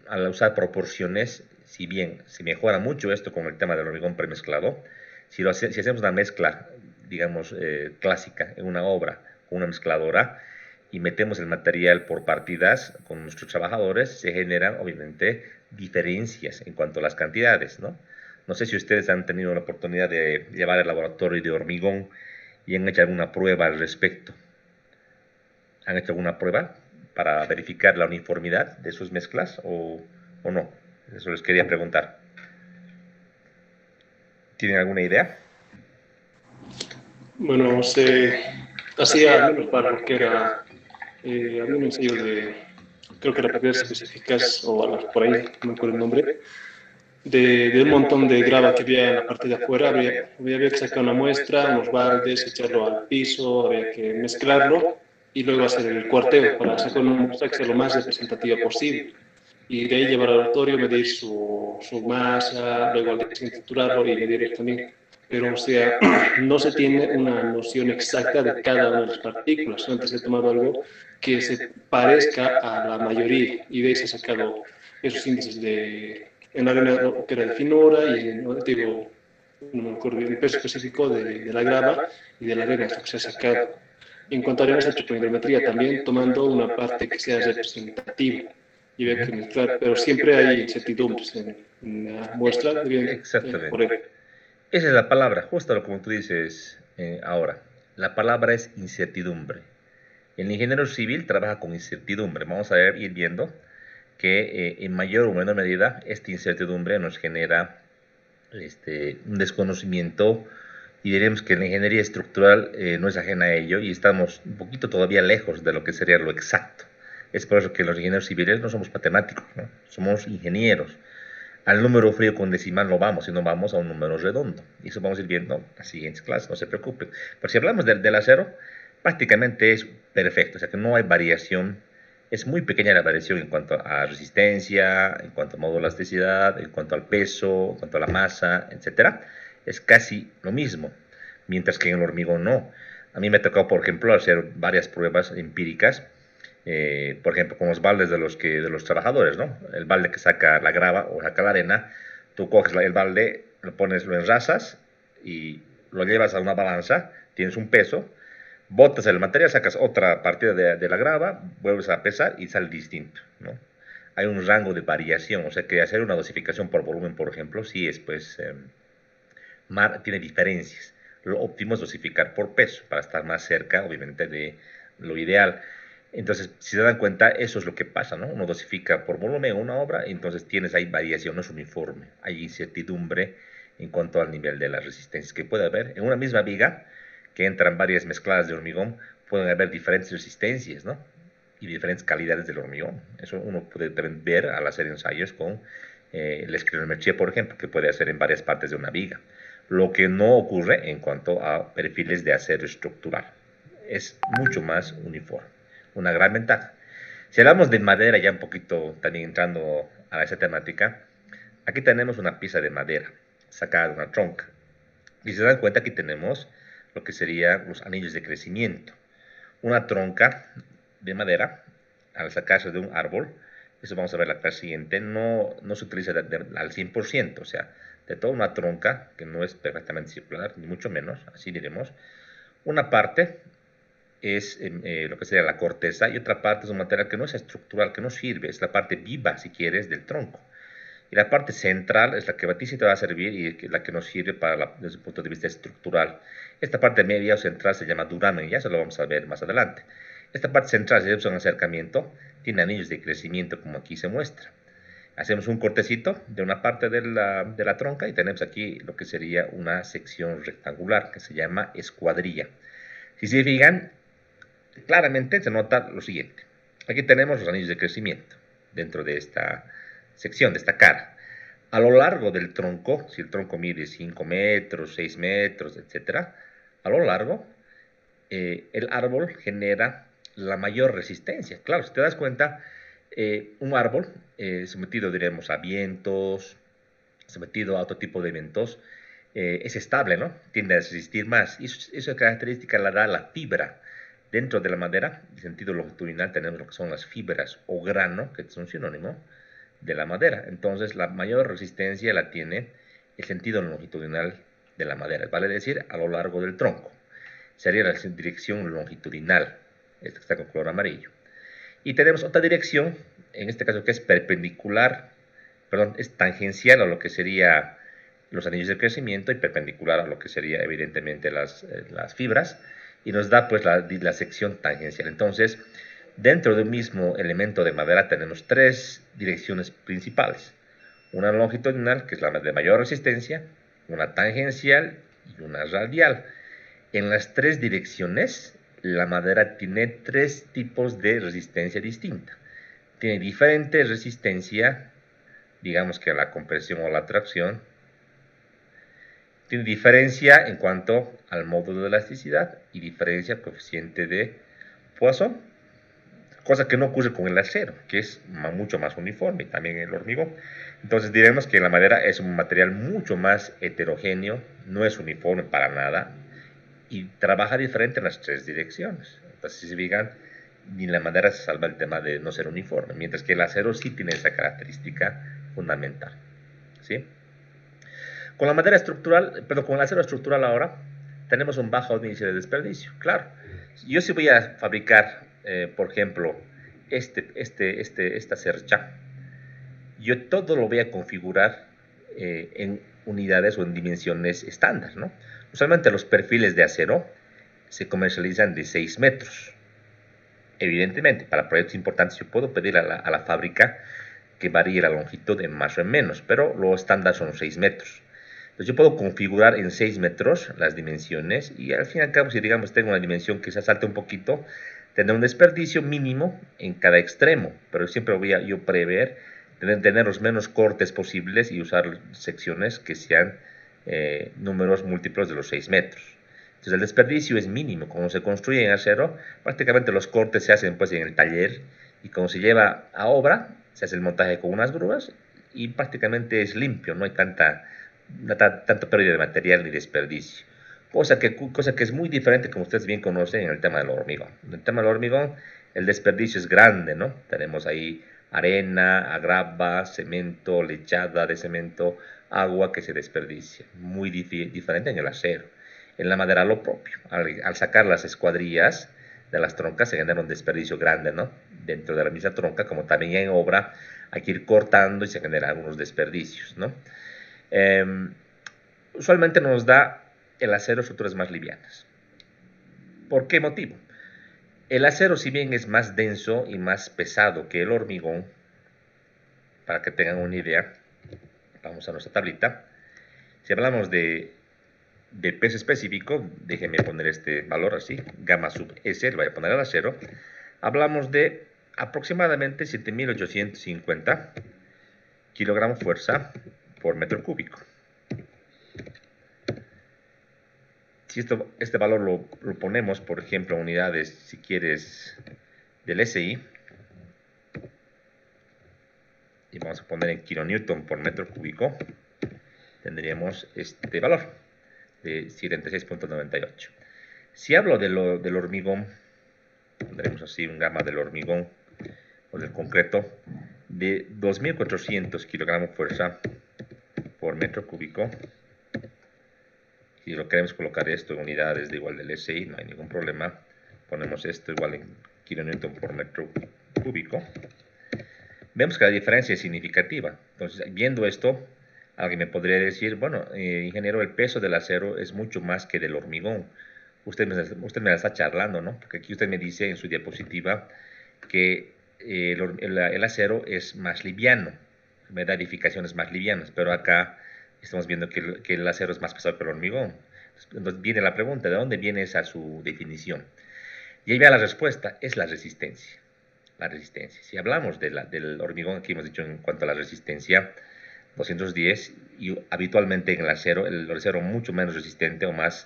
al usar proporciones, si bien se mejora mucho esto con el tema del hormigón premezclado, si hacemos una mezcla, digamos, clásica en una obra con una mezcladora y metemos el material por partidas con nuestros trabajadores, se generan obviamente diferencias en cuanto a las cantidades, ¿no? No sé si ustedes han tenido la oportunidad de llevar el laboratorio de hormigón y han hecho alguna prueba al respecto. ¿Han hecho alguna prueba para verificar la uniformidad de sus mezclas o no? Eso les quería preguntar. ¿Tienen alguna idea? Bueno, se hacía al menos para lo que era, había un ensayo de, creo que era propiedades específicas o por ahí, no me acuerdo el nombre, de un montón de grava que había en la parte de afuera. Había que sacar una muestra, unos baldes, echarlo al piso, había que mezclarlo y luego hacer el cuarteo para sacar una muestra que sea lo más representativa posible. Y de ahí llevar al laboratorio, medir su masa, luego al día siguiente triturarlo y medirlo también. Pero, o sea, no se tiene una noción exacta de cada una de las partículas, solamente se ha tomado algo que se parezca a la mayoría y de ahí se ha sacado esos índices en la arena que era de finura y digo, no me acuerdo el peso específico de la grava y de la arena, esto que se ha sacado. En cuanto a arena, se ha hecho con hidrometría también, tomando una parte que sea representativa y ver que mezclar, pero siempre hay incertidumbres en la muestra, Exactamente. por él. Esa es la palabra, justo como tú dices ahora. La palabra es incertidumbre. El ingeniero civil trabaja con incertidumbre. Vamos a ir viendo que en mayor o menor medida esta incertidumbre nos genera un desconocimiento y diremos que la ingeniería estructural no es ajena a ello y estamos un poquito todavía lejos de lo que sería lo exacto. Es por eso que los ingenieros civiles no somos matemáticos, ¿no? Somos ingenieros. Al número frío con decimal no vamos, sino vamos a un número redondo. Y eso vamos a ir viendo en las siguientes clases, no se preocupen. Pero si hablamos del acero, prácticamente es perfecto, o sea que no hay variación. Es muy pequeña la variación en cuanto a resistencia, en cuanto a modo elasticidad, en cuanto al peso, en cuanto a la masa, etc. Es casi lo mismo, mientras que en el hormigón no. A mí me ha tocado, por ejemplo, hacer varias pruebas empíricas, por ejemplo, con los baldes de los trabajadores, ¿no? El balde que saca la grava o saca la arena, tú coges el balde, lo enrasas y lo llevas a una balanza, tienes un peso, botas el material, sacas otra partida de la grava, vuelves a pesar y sale distinto, ¿no? Hay un rango de variación, o sea que hacer una dosificación por volumen, por ejemplo, sí es pues tiene diferencias. Lo óptimo es dosificar por peso para estar más cerca, obviamente, de lo ideal. Entonces, si se dan cuenta, eso es lo que pasa, ¿no? Uno dosifica por volumen una obra y entonces tienes ahí variación, no es uniforme. Hay incertidumbre en cuanto al nivel de las resistencias que puede haber. En una misma viga, que entran varias mezcladas de hormigón, pueden haber diferentes resistencias, ¿no? Y diferentes calidades del hormigón. Eso uno puede ver al hacer ensayos con la esclerometría, por ejemplo, que puede hacer en varias partes de una viga. Lo que no ocurre en cuanto a perfiles de acero estructural. Es mucho más uniforme. Una gran ventaja. Si hablamos de madera, ya un poquito también entrando a esa temática, aquí tenemos una pieza de madera sacada de una tronca. Y si se dan cuenta, aquí tenemos lo que serían los anillos de crecimiento. Una tronca de madera, al sacarse de un árbol, eso vamos a ver la clase siguiente, no se utiliza al 100%, o sea, de toda una tronca, que no es perfectamente circular, ni mucho menos, así diremos, una parte es lo que sería la corteza y otra parte es un material que no es estructural, que no sirve, es la parte viva, si quieres, del tronco. Y la parte central es la que a ti sí te va a servir y la que nos sirve desde el punto de vista estructural. Esta parte media o central se llama duramen, ya se lo vamos a ver más adelante. Esta parte central, si hacemos un acercamiento, tiene anillos de crecimiento como aquí se muestra. Hacemos un cortecito de una parte de la tronca y tenemos aquí lo que sería una sección rectangular que se llama escuadrilla. Si se fijan, claramente se nota lo siguiente. Aquí tenemos los anillos de crecimiento dentro de esta sección, de esta cara. A lo largo del tronco, si el tronco mide 5 metros, 6 metros, etc., a lo largo, el árbol genera la mayor resistencia. Claro, si te das cuenta, un árbol sometido, diremos, a vientos, sometido a otro tipo de eventos, es estable, ¿no? Tiende a resistir más. Y esa característica la da la fibra. Dentro de la madera, en sentido longitudinal, tenemos lo que son las fibras o grano, que es un sinónimo de la madera. Entonces, la mayor resistencia la tiene el sentido longitudinal de la madera, vale decir, a lo largo del tronco. Sería la dirección longitudinal, esta que está con color amarillo. Y tenemos otra dirección, en este caso que es perpendicular, perdón, es tangencial a lo que sería los anillos de crecimiento y perpendicular a lo que sería evidentemente las fibras, y nos da pues la sección tangencial. Entonces, dentro de un mismo elemento de madera tenemos tres direcciones principales. Una longitudinal, que es la de mayor resistencia, una tangencial y una radial. En las tres direcciones, la madera tiene tres tipos de resistencia distinta. Tiene diferente resistencia, digamos que a la compresión o la tracción. Tiene diferencia en cuanto al módulo de elasticidad y diferencia al coeficiente de Poisson, cosa que no ocurre con el acero, que es mucho más uniforme, y también el hormigón. Entonces diremos que la madera es un material mucho más heterogéneo, no es uniforme para nada, y trabaja diferente en las tres direcciones. Entonces, si se fijan, ni la madera se salva el tema de no ser uniforme, mientras que el acero sí tiene esa característica fundamental. ¿Sí? Con la madera estructural, pero con el acero estructural ahora, tenemos un bajo índice de desperdicio. Claro, yo si voy a fabricar, por ejemplo, esta cercha, yo todo lo voy a configurar en unidades o en dimensiones estándar, ¿no? Usualmente los perfiles de acero se comercializan de 6 metros. Evidentemente, para proyectos importantes yo puedo pedir a la fábrica que varíe la longitud en más o en menos, pero lo estándar son 6 metros. Entonces yo puedo configurar en 6 metros las dimensiones y al fin y al cabo, si digamos tengo una dimensión que se salte un poquito, tendré un desperdicio mínimo en cada extremo, pero siempre voy a yo prever tener los menos cortes posibles y usar secciones que sean números múltiplos de los 6 metros. Entonces el desperdicio es mínimo. Cuando se construye en acero, prácticamente los cortes se hacen pues en el taller y cuando se lleva a obra, se hace el montaje con unas grúas y prácticamente es limpio, no hay tanto pérdida de material ni desperdicio. Cosa que es muy diferente, como ustedes bien conocen, en el tema del hormigón. En el tema del hormigón, el desperdicio es grande, ¿no? Tenemos ahí arena, grava, cemento, lechada de cemento, agua que se desperdicia. Muy diferente en el acero. En la madera lo propio. Al sacar las escuadrillas de las troncas se genera un desperdicio grande, ¿no? Dentro de la misma tronca, como también en obra, hay que ir cortando y se generan algunos desperdicios, ¿no? Usualmente nos da el acero estructuras más livianas. ¿Por qué motivo? El acero, si bien es más denso y más pesado que el hormigón, para que tengan una idea, vamos a nuestra tablita. Si hablamos de peso específico, déjenme poner este valor así, gamma sub S, le voy a poner al acero, hablamos de aproximadamente 7.850 kilogramos fuerza por metro cúbico. Si este valor lo ponemos, por ejemplo, a unidades, si quieres, del SI, y vamos a poner en kilonewton por metro cúbico, tendríamos este valor de 76.98. Si hablo del hormigón, pondremos así un gamma del hormigón o del concreto de 2.400 kilogramos fuerza por metro cúbico. Si lo queremos colocar esto en unidades de igual del SI, no hay ningún problema. Ponemos esto igual en kilonewton por metro cúbico. Vemos que la diferencia es significativa. Entonces, viendo esto, alguien me podría decir, bueno, ingeniero, el peso del acero es mucho más que del hormigón. Usted me la está charlando, ¿no? Porque aquí usted me dice en su diapositiva que el acero es más liviano, me da edificaciones más livianas, pero acá estamos viendo que el acero es más pesado que el hormigón. Entonces viene la pregunta, ¿de dónde viene esa su definición? Y ahí va la respuesta, es la resistencia. La resistencia. Si hablamos del hormigón, aquí hemos dicho en cuanto a la resistencia, 210, y habitualmente en el acero mucho menos resistente o más,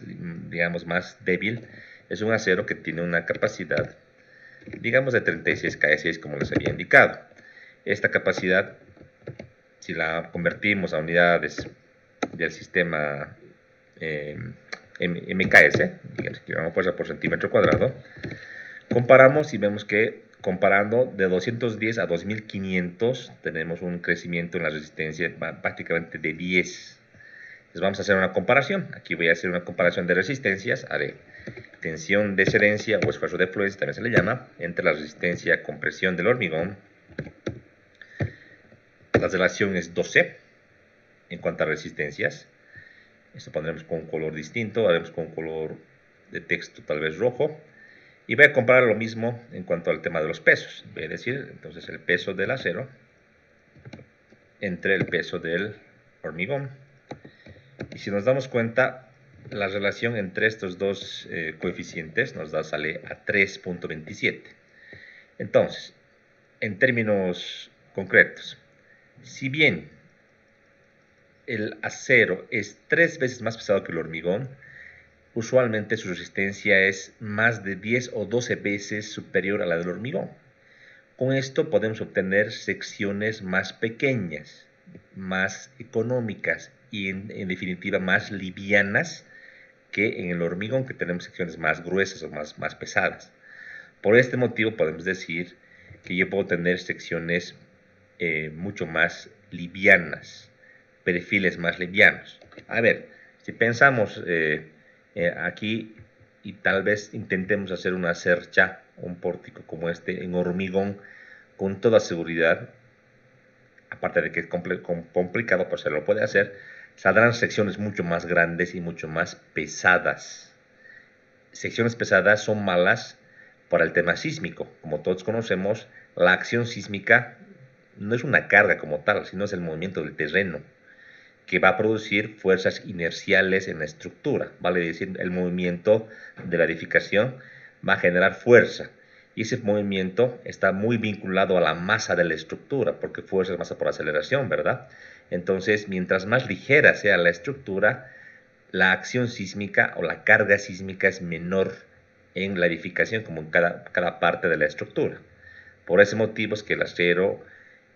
digamos, más débil, es un acero que tiene una capacidad, digamos, de 36 kS, como les había indicado. Esta capacidad, si la convertimos a unidades del sistema MKS, digamos, kilogramos fuerza por centímetro cuadrado, comparamos y vemos que comparando de 210 a 2500 tenemos un crecimiento en la resistencia prácticamente de 10. Entonces vamos a hacer una comparación. Aquí voy a hacer una comparación de resistencias. Haré tensión de excedencia o esfuerzo de fluencia, también se le llama, entre la resistencia y compresión del hormigón. La relación es 12 en cuanto a resistencias. Esto pondremos con un color distinto, haremos con un color de texto tal vez rojo. Y voy a comparar lo mismo en cuanto al tema de los pesos. Voy a decir entonces el peso del acero entre el peso del hormigón. Y si nos damos cuenta, la relación entre estos dos coeficientes sale a 3.27. Entonces, en términos concretos, si bien el acero es 3 veces más pesado que el hormigón, usualmente su resistencia es más de 10 o 12 veces superior a la del hormigón. Con esto podemos obtener secciones más pequeñas, más económicas y en definitiva más livianas que en el hormigón, que tenemos secciones más gruesas o más pesadas. Por este motivo podemos decir que yo puedo tener secciones mucho más livianas, perfiles más livianos. A ver, si pensamos aquí y tal vez intentemos hacer una cercha, un pórtico como este en hormigón, con toda seguridad, aparte de que es complicado, pues se lo puede hacer, saldrán secciones mucho más grandes y mucho más pesadas. Secciones pesadas son malas para el tema sísmico. Como todos conocemos, la acción sísmica no es una carga como tal, sino es el movimiento del terreno, que va a producir fuerzas inerciales en la estructura, vale decir, el movimiento de la edificación va a generar fuerza, y ese movimiento está muy vinculado a la masa de la estructura, porque fuerza es masa por aceleración, ¿verdad? Entonces, mientras más ligera sea la estructura, la acción sísmica o la carga sísmica es menor en la edificación, como en cada parte de la estructura. Por ese motivo es que el acero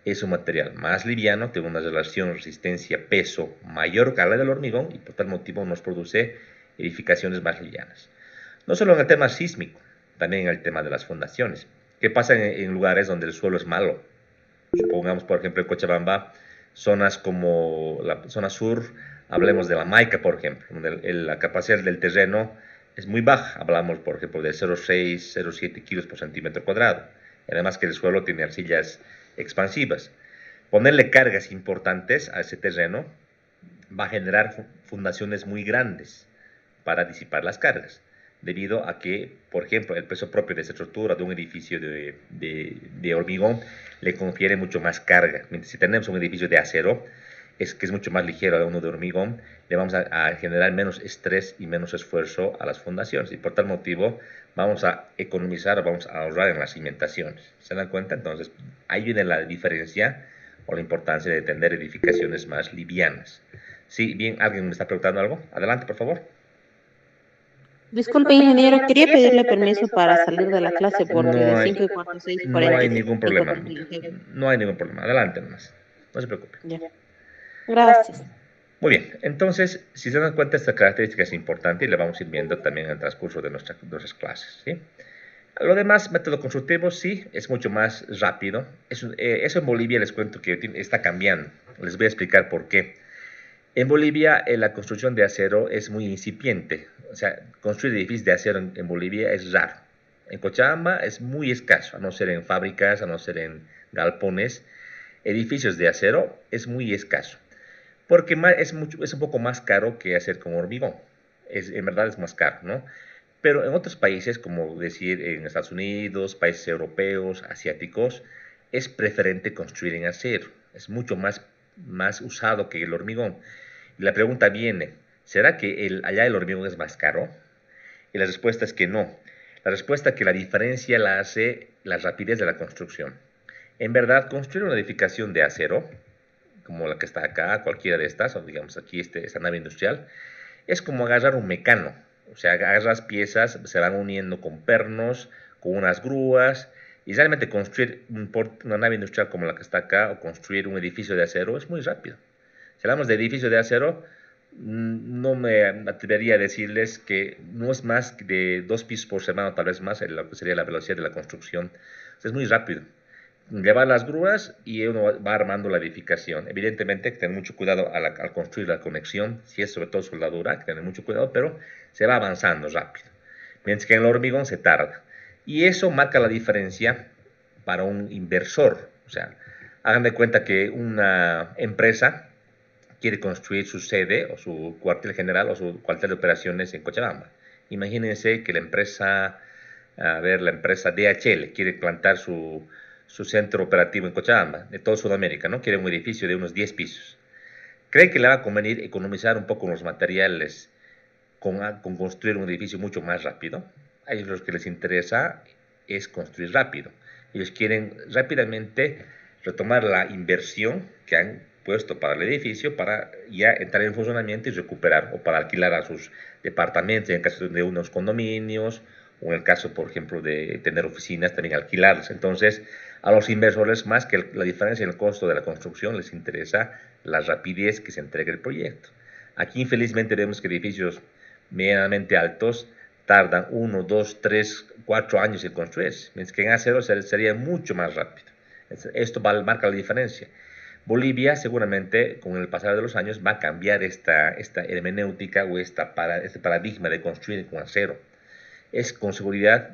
es un material más liviano, tiene una relación resistencia-peso mayor que la del hormigón y por tal motivo nos produce edificaciones más livianas. No solo en el tema sísmico, también en el tema de las fundaciones. ¿Qué pasa en lugares donde el suelo es malo? Supongamos, por ejemplo, en Cochabamba, zonas como la zona sur, Hablemos de la Maica, por ejemplo, donde la capacidad del terreno es muy baja. Hablamos, por ejemplo, de 0,6, 0,7 kilos por centímetro cuadrado. Además que el suelo tiene arcillas expansivas. Ponerle cargas importantes a ese terreno va a generar fundaciones muy grandes para disipar las cargas, debido a que, por ejemplo, el peso propio de esa estructura de un edificio de hormigón le confiere mucho más carga. Mientras si tenemos un edificio de acero, que es mucho más ligero a uno de hormigón, le vamos a generar menos estrés y menos esfuerzo a las fundaciones, y por tal motivo vamos a economizar o vamos a ahorrar en las cimentaciones. ¿Se dan cuenta? Entonces, ahí viene la diferencia o la importancia de tener edificaciones más livianas. Sí, bien, ¿alguien me está preguntando algo? Adelante, por favor. Disculpe, ingeniero, quería pedirle permiso para salir de la clase porque No de hay, 5 y cuarto, 6 y no hay 45 ningún problema. con el jefe. No hay ningún problema. Adelante nomás. No se preocupe. Ya. Gracias. Muy bien, entonces, si se dan cuenta, esta característica es importante y la vamos a ir viendo también en el transcurso de nuestras clases, ¿sí? Lo demás, método constructivo, sí, es mucho más rápido. Eso en Bolivia les cuento que está cambiando. Les voy a explicar por qué. En Bolivia, la construcción de acero es muy incipiente. O sea, construir edificios de acero en Bolivia es raro. En Cochabamba es muy escaso, a no ser en fábricas, a no ser en galpones. Edificios de acero es muy escaso, porque es un poco más caro que hacer con hormigón. En verdad es más caro, ¿no? Pero en otros países, como decir en Estados Unidos, países europeos, asiáticos, es preferente construir en acero. Es mucho más usado que el hormigón. Y la pregunta viene, ¿será que allá el hormigón es más caro? Y la respuesta es que no. La respuesta es que la diferencia la hace la rapidez de la construcción. En verdad, construir una edificación de acero, como la que está acá, cualquiera de estas, o digamos aquí esta nave industrial, es como agarrar un mecano. O sea, agarras piezas, se van uniendo con pernos, con unas grúas, y realmente construir una nave industrial como la que está acá, o construir un edificio de acero, es muy rápido. Si hablamos de edificio de acero, no me atrevería a decirles que no es más de 2 pisos por semana, tal vez más, lo que sería la velocidad de la construcción. O sea, es muy rápido. Llevar las grúas y uno va armando la edificación. Evidentemente, hay que tener mucho cuidado al construir la conexión, si es sobre todo soldadura, hay que tener mucho cuidado, pero se va avanzando rápido. Mientras que en el hormigón se tarda. Y eso marca la diferencia para un inversor. O sea, hagan de cuenta que una empresa quiere construir su sede o su cuartel general o su cuartel de operaciones en Cochabamba. Imagínense que la empresa DHL quiere plantar su centro operativo en Cochabamba, de toda Sudamérica, ¿no? Quiere un edificio de unos 10 pisos. ¿Cree que le va a convenir economizar un poco los materiales con construir un edificio mucho más rápido? A ellos lo que les interesa es construir rápido. Ellos quieren rápidamente retomar la inversión que han puesto para el edificio para ya entrar en funcionamiento y recuperar, o para alquilar a sus departamentos, en el caso de unos condominios, o en el caso, por ejemplo, de tener oficinas, también alquilarlas. Entonces, a los inversores, más que la diferencia en el costo de la construcción, les interesa la rapidez que se entregue el proyecto. Aquí, infelizmente, vemos que edificios medianamente altos tardan 1, 2, 3, 4 años en construirse, mientras que en acero sería mucho más rápido. Esto marca la diferencia. Bolivia seguramente con el pasar de los años va a cambiar esta hermenéutica o este paradigma de construir con acero. Es con seguridad,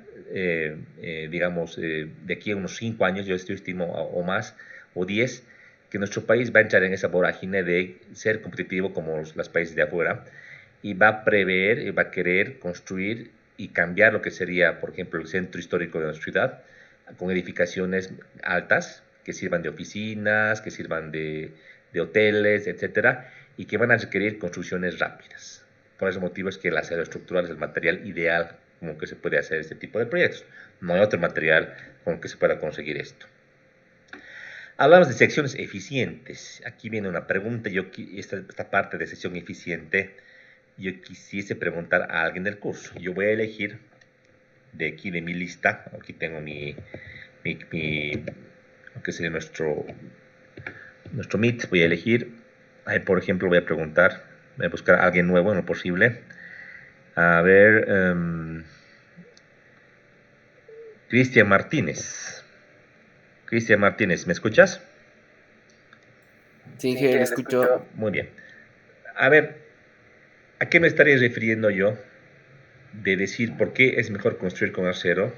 digamos, de aquí a unos 5 años, yo estimo, o más, o 10, que nuestro país va a entrar en esa vorágine de ser competitivo como los países de afuera, y va a prever y va a querer construir y cambiar lo que sería, por ejemplo, el centro histórico de nuestra ciudad, con edificaciones altas, que sirvan de oficinas, que sirvan de hoteles, etcétera, y que van a requerir construcciones rápidas. Por ese motivo es que el acero estructural es el material ideal con que se puede hacer este tipo de proyectos. No hay otro material con que se pueda conseguir esto. Hablamos de secciones eficientes. Aquí viene una pregunta. Esta parte de sección eficiente, yo quisiese preguntar a alguien del curso. Yo voy a elegir de aquí de mi lista. Aquí tengo que sería nuestro Meet. Voy a elegir. Ahí, por ejemplo, voy a buscar a alguien nuevo en lo posible. A ver, Cristian Martínez. Cristian Martínez, ¿me escuchas? Sí, Ingeniero, le escucho. Muy bien. A ver, ¿a qué me estaría refiriendo yo de decir por qué es mejor construir con acero?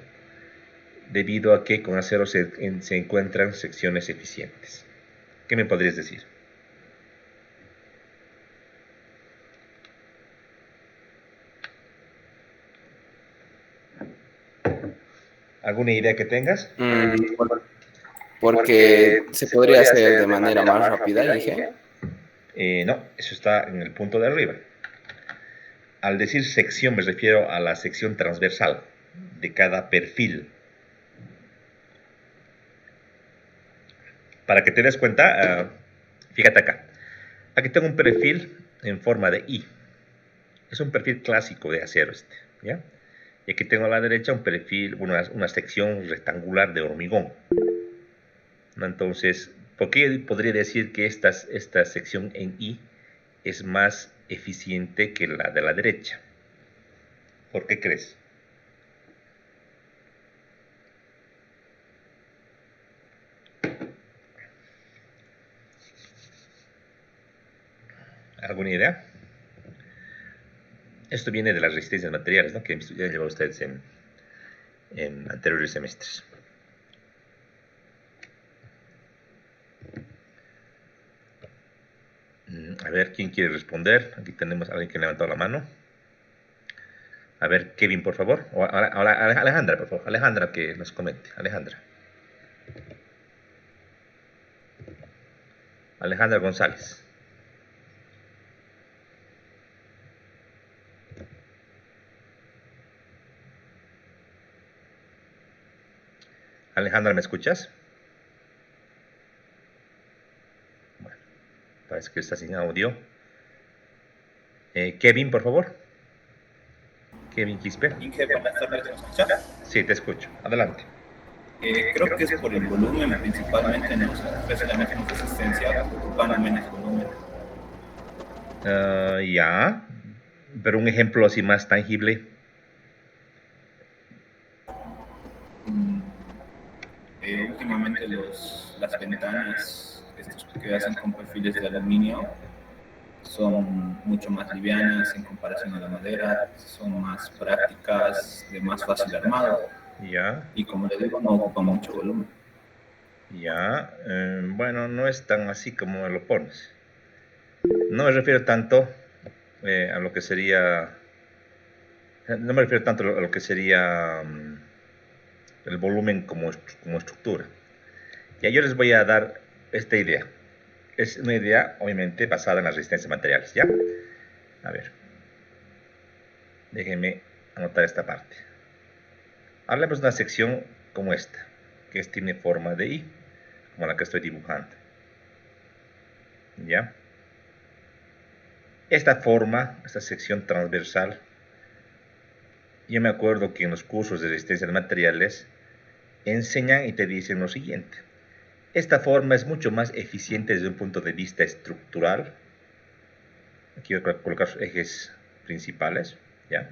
Debido a que con acero se encuentran secciones eficientes. ¿Qué me podrías decir? ¿Alguna idea que tengas? Porque se podría hacer de manera más rápida, Inge. No, eso está en el punto de arriba. Al decir sección me refiero a la sección transversal de cada perfil. Para que te des cuenta, fíjate acá. Aquí tengo un perfil en forma de I. Es un perfil clásico de acero este, ¿ya? Y aquí tengo a la derecha un perfil, una sección rectangular de hormigón, ¿no? Entonces, ¿por qué podría decir que esta sección en I es más eficiente que la de la derecha? ¿Por qué crees? ¿Alguna idea? Esto viene de las resistencias de materiales, ¿no? Que ya han llevado ustedes en anteriores semestres. A ver, ¿quién quiere responder? Aquí tenemos a alguien que levantó la mano. A ver, Kevin, por favor. O Alejandra, por favor. Alejandra, que nos comente. Alejandra. Alejandra González. Alejandra, ¿me escuchas? Bueno, parece que está sin audio. Kevin, por favor. Kevin Quispe. Inge, buenas tardes, ¿me escuchas? Sí, te escucho. Adelante. Creo que es por el volumen, principalmente en los tres elementos de resistencia, ocupan menos volumen. Ya, pero un ejemplo así más tangible. Últimamente las ventanas estos que hacen con perfiles de aluminio son mucho más livianas en comparación a la madera, son más prácticas, de más fácil armado. Ya. Y como les digo, no ocupan mucho volumen. Ya, bueno, no es tan así como lo pones. No me refiero tanto a lo que sería... No me refiero tanto a lo que sería el volumen como estructura. Ya yo les voy a dar esta idea. Es una idea, obviamente, basada en las resistencias materiales, ¿ya? A ver. Déjenme anotar esta parte. Hablemos de una sección como esta, que tiene forma de I, como la que estoy dibujando. ¿Ya? Esta forma, esta sección transversal, yo me acuerdo que en los cursos de resistencia de materiales enseñan y te dicen lo siguiente. Esta forma es mucho más eficiente desde un punto de vista estructural. Aquí voy a colocar sus ejes principales, ¿ya?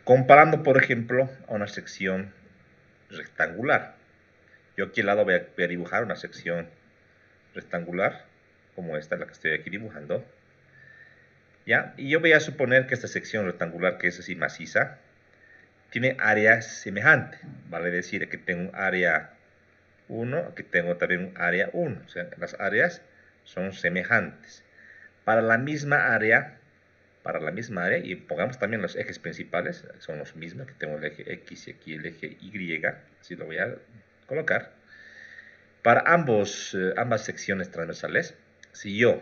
Comparando, por ejemplo, a una sección rectangular. Yo aquí al lado voy a dibujar una sección rectangular, como esta, la que estoy aquí dibujando. ¿Ya? Y yo voy a suponer que esta sección rectangular, que es así maciza, tiene área semejante. Vale decir que tengo un área 1, aquí tengo también un área 1. O sea, las áreas son semejantes. Para la misma área, y pongamos también los ejes principales, son los mismos, que tengo el eje X y aquí el eje Y, así lo voy a colocar. Para ambas secciones transversales, si yo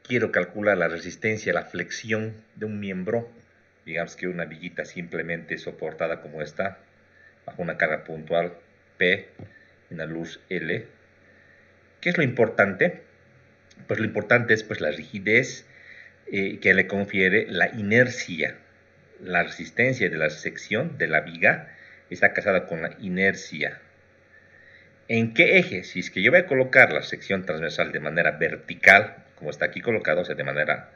quiero calcular la resistencia a la flexión de un miembro, digamos que una viguita simplemente soportada como esta, bajo una carga puntual P y una luz L, ¿qué es lo importante? Pues lo importante es pues la rigidez que le confiere la inercia. La resistencia de la sección de la viga está casada con la inercia. ¿En qué eje? Si es que yo voy a colocar la sección transversal de manera vertical, como está aquí colocado, o sea, de manera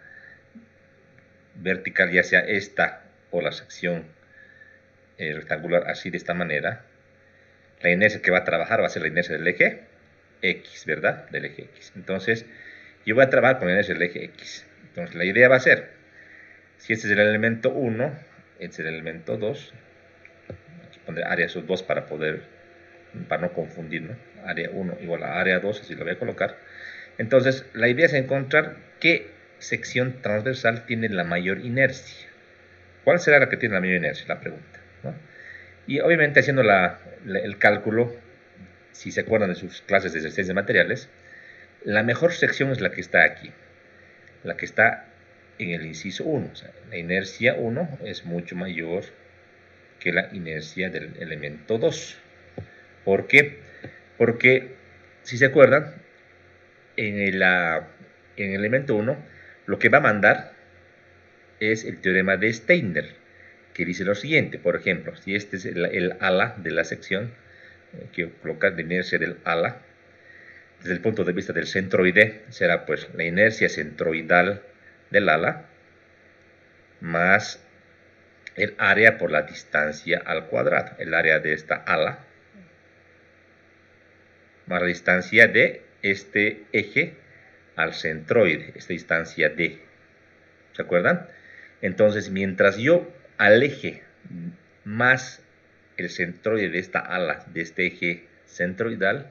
vertical, ya sea esta o la sección rectangular así de esta manera, la inercia que va a trabajar va a ser la inercia del eje X, ¿verdad? Del eje X. Entonces, yo voy a trabajar con la inercia del eje X. Entonces la idea va a ser, si este es el elemento 1, este es el elemento 2, aquí pondré área sub 2 para no confundir, ¿no? Área 1 igual a área 2, así lo voy a colocar. Entonces la idea es encontrar qué sección transversal tiene la mayor inercia. ¿Cuál será la que tiene la mayor inercia? La pregunta, ¿no? Y obviamente haciendo el cálculo, si se acuerdan de sus clases de resistencia de materiales, la mejor sección es la que está aquí, la que está en el inciso 1. O sea, la inercia 1 es mucho mayor que la inercia del elemento 2. ¿Por qué? Porque, si se acuerdan, en el elemento 1, lo que va a mandar es el teorema de Steiner, que dice lo siguiente. Por ejemplo, si este es el ala de la sección, quiero colocar la inercia del ala, desde el punto de vista del centroide, será pues la inercia centroidal del ala más el área por la distancia al cuadrado, el área de esta ala más la distancia de este eje al centroide, esta distancia d. ¿Se acuerdan? Entonces, mientras yo aleje más el centroide de esta ala, de este eje centroidal,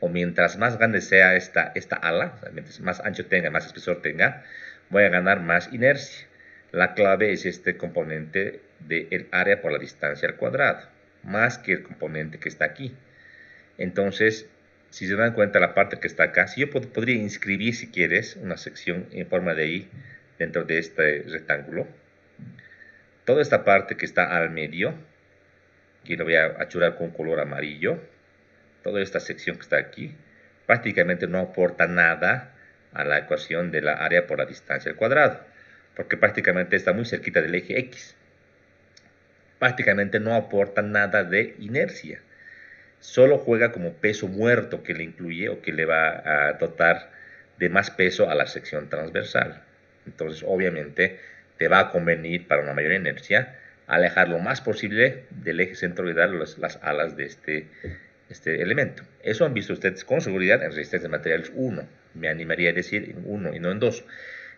o mientras más grande sea esta ala, o sea, mientras más ancho tenga, más espesor tenga, voy a ganar más inercia. La clave es este componente del área por la distancia al cuadrado, más que el componente que está aquí. Entonces, si se dan cuenta la parte que está acá, si yo podría inscribir, si quieres, una sección en forma de I dentro de este rectángulo, toda esta parte que está al medio, que lo voy a achurar con color amarillo, toda esta sección que está aquí, prácticamente no aporta nada a la ecuación de la área por la distancia al cuadrado, porque prácticamente está muy cerquita del eje X. Prácticamente no aporta nada de inercia. Solo juega como peso muerto que le incluye o que le va a dotar de más peso a la sección transversal. Entonces, obviamente, te va a convenir para una mayor inercia alejar lo más posible del eje centroidal las alas de este elemento. Eso han visto ustedes con seguridad en resistencia de materiales 1. Me animaría a decir en 1 y no en 2.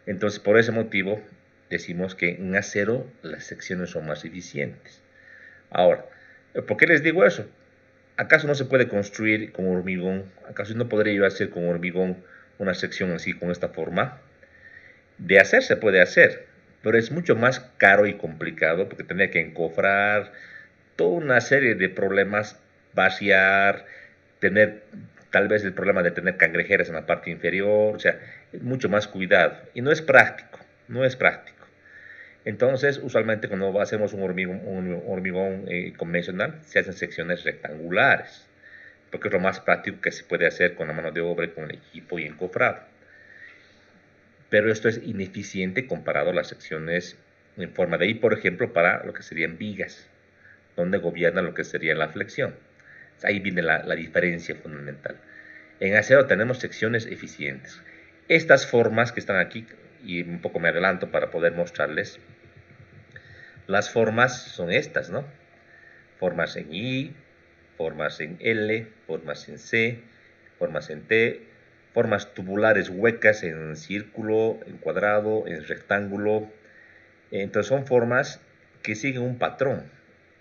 Entonces, por ese motivo, decimos que en acero las secciones son más eficientes. Ahora, ¿por qué les digo eso? ¿Acaso no se puede construir con hormigón? ¿Acaso no podría yo hacer con hormigón una sección así, con esta forma? De hacer se puede hacer, pero es mucho más caro y complicado porque tendría que encofrar toda una serie de problemas, vaciar, tener tal vez el problema de tener cangrejeras en la parte inferior, o sea, mucho más cuidado. Y no es práctico, no es práctico. Entonces, usualmente cuando hacemos un hormigón convencional, se hacen secciones rectangulares, porque es lo más práctico que se puede hacer con la mano de obra, con el equipo y encofrado. Pero esto es ineficiente comparado a las secciones en forma de I, por ejemplo, para lo que serían vigas, donde gobierna lo que sería la flexión. Ahí viene la diferencia fundamental. En acero tenemos secciones eficientes. Estas formas que están aquí, y un poco me adelanto para poder mostrarles, las formas son estas, ¿no? Formas en I, formas en L, formas en C, formas en T, formas tubulares huecas en círculo, en cuadrado, en rectángulo. Entonces son formas que siguen un patrón.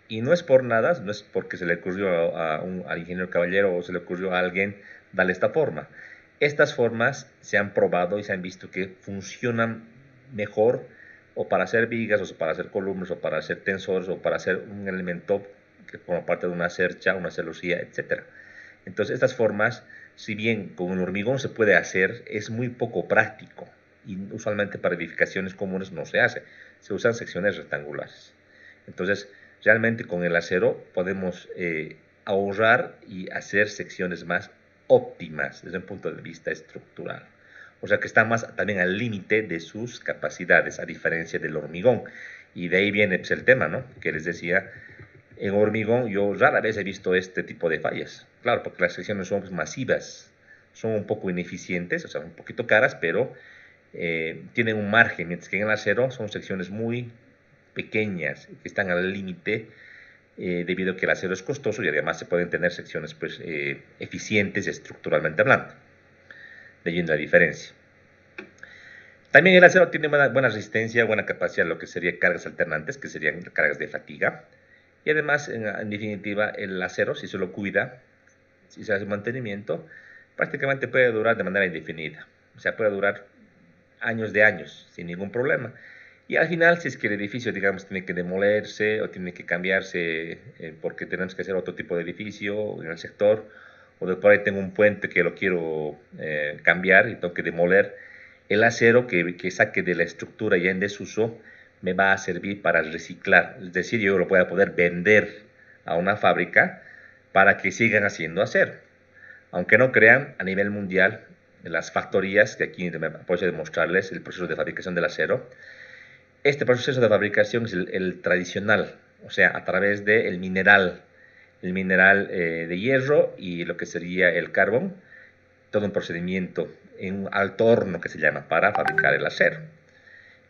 Y no es por nada, no es porque se le ocurrió al ingeniero Caballero o se le ocurrió a alguien darle esta forma. Estas formas se han probado y se han visto que funcionan mejor o para hacer vigas, o para hacer columnas, o para hacer tensores, o para hacer un elemento que forma parte de una cercha, una celosía, etc. Entonces estas formas, si bien con el hormigón se puede hacer, es muy poco práctico y usualmente para edificaciones comunes no se hace, se usan secciones rectangulares. Entonces realmente con el acero podemos ahorrar y hacer secciones más óptimas desde un punto de vista estructural. O sea que está más también al límite de sus capacidades, a diferencia del hormigón. Y de ahí viene pues, el tema, ¿no? Que les decía, en hormigón yo rara vez he visto este tipo de fallas. Claro, porque las secciones son masivas, son un poco ineficientes, o sea, un poquito caras, pero tienen un margen, mientras que en el acero son secciones muy pequeñas, que están al límite, debido a que el acero es costoso y además se pueden tener secciones pues, eficientes estructuralmente hablando. De ahí la diferencia. También el acero tiene buena resistencia, buena capacidad, lo que sería cargas alternantes, que serían cargas de fatiga. Y además, en definitiva, el acero, si se lo cuida, si se hace mantenimiento, prácticamente puede durar de manera indefinida. O sea, puede durar años de años, sin ningún problema. Y al final, si es que el edificio, digamos, tiene que demolerse o tiene que cambiarse porque tenemos que hacer otro tipo de edificio en el sector, o de por ahí tengo un puente que lo quiero cambiar y tengo que demoler, el acero que saque de la estructura ya en desuso me va a servir para reciclar. Es decir, yo lo voy a poder vender a una fábrica para que sigan haciendo acero. Aunque no crean, a nivel mundial, las factorías, que aquí me apoyo a demostrarles el proceso de fabricación del acero, este proceso de fabricación es el tradicional, o sea, a través del mineral, el mineral de hierro y lo que sería el carbón, todo un procedimiento en un alto horno que se llama para fabricar el acero.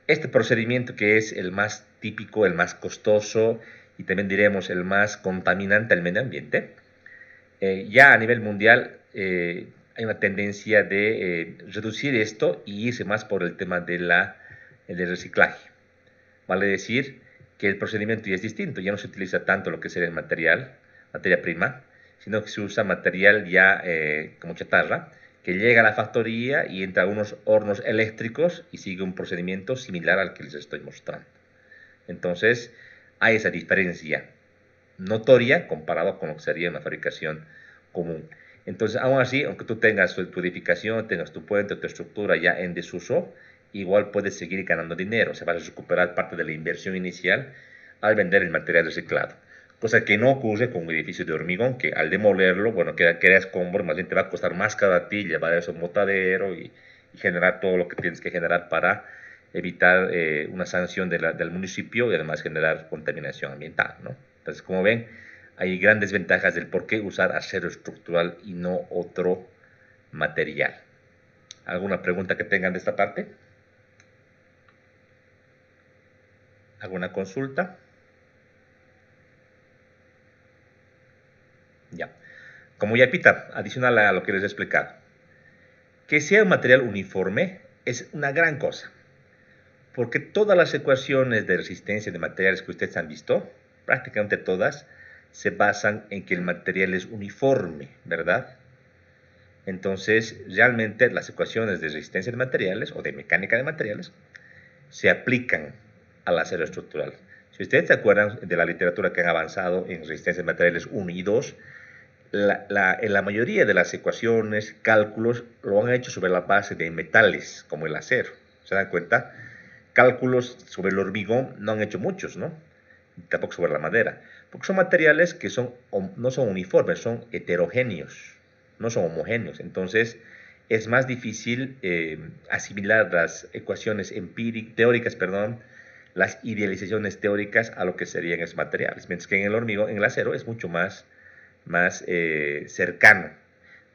Este procedimiento, que es el más típico, el más costoso y también diremos el más contaminante al medio ambiente, ya a nivel mundial hay una tendencia de reducir esto y irse más por el tema del reciclaje. Vale decir que el procedimiento ya es distinto, ya no se utiliza tanto lo que sería el materia prima, sino que se usa material ya como chatarra, que llega a la factoría y entra a unos hornos eléctricos y sigue un procedimiento similar al que les estoy mostrando. Entonces, hay esa diferencia notoria comparado con lo que sería una fabricación común. Entonces, aún así, aunque tú tengas tu edificación, tengas tu puente, tu estructura ya en desuso, igual puedes seguir ganando dinero, o sea, vas a recuperar parte de la inversión inicial al vender el material reciclado. Cosa que no ocurre con un edificio de hormigón, que al demolerlo, bueno, queda escombro, más bien te va a costar más caro a ti llevar eso a un botadero y generar todo lo que tienes que generar para evitar una sanción del municipio y además generar contaminación ambiental, ¿no? Entonces, como ven, hay grandes ventajas del por qué usar acero estructural y no otro material. ¿Alguna pregunta que tengan de esta parte? ¿Alguna consulta? Ya. Como ya pita, adicional a lo que les he explicado, que sea un material uniforme es una gran cosa, porque todas las ecuaciones de resistencia de materiales que ustedes han visto, prácticamente todas, se basan en que el material es uniforme, ¿verdad? Entonces, realmente las ecuaciones de resistencia de materiales o de mecánica de materiales se aplican al acero estructural. Si ustedes se acuerdan de la literatura que han avanzado en resistencia de materiales 1 y 2, en la mayoría de las ecuaciones, cálculos, lo han hecho sobre la base de metales, como el acero. ¿Se dan cuenta? Cálculos sobre el hormigón no han hecho muchos, ¿no? Tampoco sobre la madera, porque son materiales que no son uniformes, son heterogéneos, no son homogéneos. Entonces, es más difícil asimilar las ecuaciones teóricas, las idealizaciones teóricas a lo que serían esos materiales, mientras que en el hormigón, en el acero, es mucho más cercano.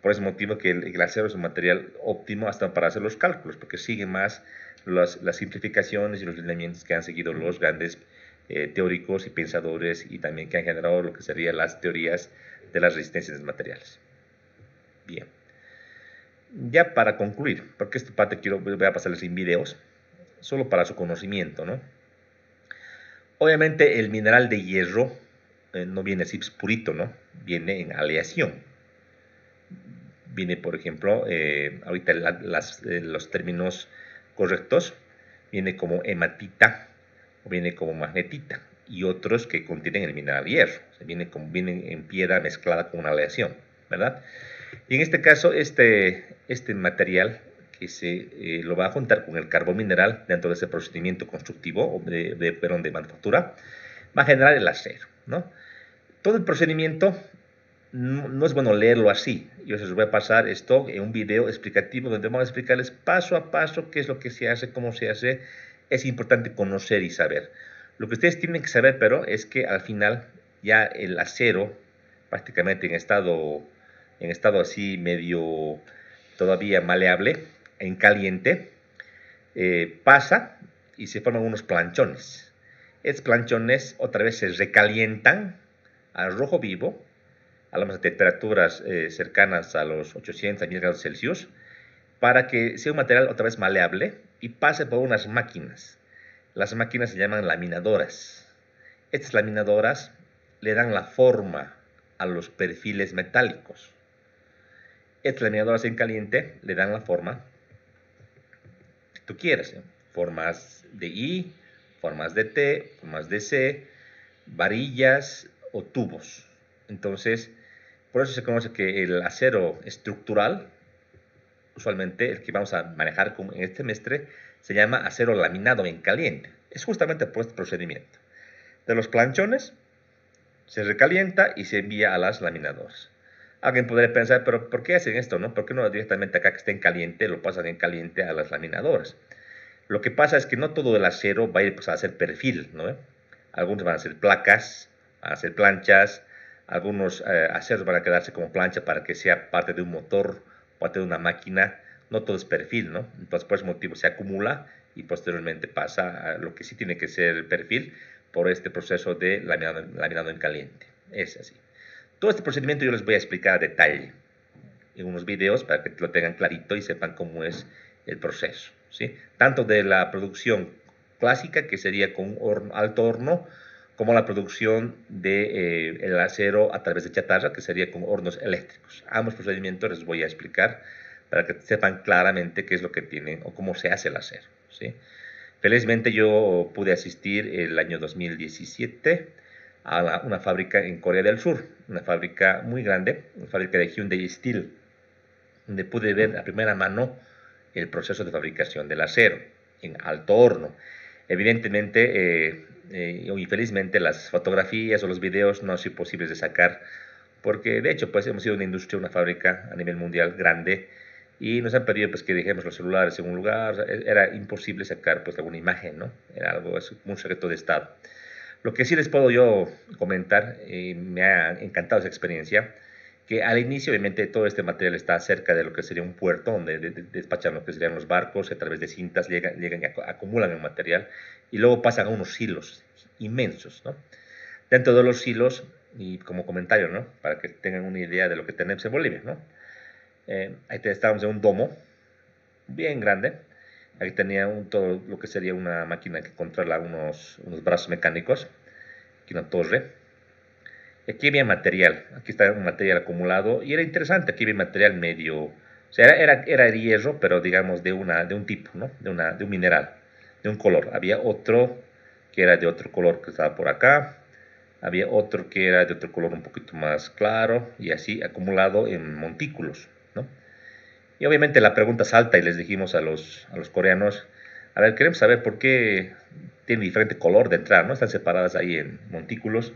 Por ese motivo que el acero es un material óptimo hasta para hacer los cálculos, porque sigue más las simplificaciones y los lineamientos que han seguido los grandes teóricos y pensadores y también que han generado lo que serían las teorías de las resistencias de materiales. Bien. Ya para concluir, porque esta parte voy a pasarles en videos, solo para su conocimiento, ¿no? Obviamente el mineral de hierro no viene así purito, ¿no? Viene en aleación. Viene, por ejemplo, ahorita los términos correctos, viene como hematita o viene como magnetita y otros que contienen el mineral hierro. O sea, vienen en piedra mezclada con una aleación, ¿verdad? Y en este caso, este material que lo va a juntar con el carbón mineral dentro de ese procedimiento constructivo de manufactura, va a generar el acero, ¿no? Todo el procedimiento no es bueno leerlo así. Yo les voy a pasar esto en un video explicativo donde vamos a explicarles paso a paso qué es lo que se hace, cómo se hace. Es importante conocer y saber. Lo que ustedes tienen que saber, pero, es que al final ya el acero, prácticamente en estado así medio todavía maleable, en caliente, pasa y se forman unos planchones. Estos planchones otra vez se recalientan al rojo vivo, hablamos de temperaturas cercanas a los 800 a 1000 grados Celsius, para que sea un material otra vez maleable y pasa por unas máquinas. Las máquinas se llaman laminadoras. Estas laminadoras le dan la forma a los perfiles metálicos. Estas laminadoras en caliente le dan la forma que tú quieras, ¿eh? Formas de I, formas de T, formas de C, varillas o tubos. Entonces, por eso se conoce que el acero estructural, usualmente el que vamos a manejar en este semestre, se llama acero laminado en caliente. Es justamente por este procedimiento. De los planchones se recalienta y se envía a las laminadoras. Alguien podría pensar, pero ¿por qué hacen esto, no? ¿Por qué no directamente acá que esté en caliente lo pasan en caliente a las laminadoras? Lo que pasa es que no todo el acero va a ir pues, a hacer perfil, ¿no? Algunos van a hacer placas, van a hacer planchas, algunos aceros van a quedarse como plancha para que sea parte de un motor, parte de una máquina. No todo es perfil, ¿no? Entonces por ese motivo se acumula y posteriormente pasa a lo que sí tiene que ser el perfil por este proceso de laminado en caliente. Es así. Todo este procedimiento yo les voy a explicar a detalle en unos videos para que lo tengan clarito y sepan cómo es el proceso, ¿sí? Tanto de la producción clásica, que sería con alto horno, como la producción del el acero a través de chatarra, que sería con hornos eléctricos. Ambos procedimientos les voy a explicar para que sepan claramente qué es lo que tienen o cómo se hace el acero, ¿sí? Felizmente yo pude asistir el año 2017 a una fábrica en Corea del Sur, una fábrica muy grande, una fábrica de Hyundai Steel, donde pude ver a primera mano el proceso de fabricación del acero en alto horno. Evidentemente, y felizmente las fotografías o los videos no han sido posibles de sacar, porque de hecho pues hemos sido una industria, una fábrica a nivel mundial grande, y nos han pedido pues que dejemos los celulares en un lugar. O sea, era imposible sacar pues alguna imagen, ¿no? Era algo, es un secreto de Estado. Lo que sí les puedo yo comentar, me ha encantado esa experiencia, que al inicio obviamente todo este material está cerca de lo que sería un puerto donde despachan lo que serían los barcos, a través de cintas llegan y acumulan el material y luego pasan a unos silos inmensos, ¿no? Dentro de los silos, y como comentario, ¿no? Para que tengan una idea de lo que tenemos en Bolivia, ¿no? Ahí estábamos en un domo bien grande. Aquí tenía todo lo que sería una máquina que controla unos brazos mecánicos, aquí una torre. Y aquí había material, aquí está un material acumulado y era interesante, aquí había material medio, o sea, era hierro, pero digamos de un tipo, ¿no? De un mineral, de un color. Había otro que era de otro color que estaba por acá, había otro que era de otro color un poquito más claro y así acumulado en montículos, ¿no? Y obviamente la pregunta salta y les dijimos a los coreanos, a ver, queremos saber por qué tienen diferente color de entrada, ¿no? Están separadas ahí en montículos.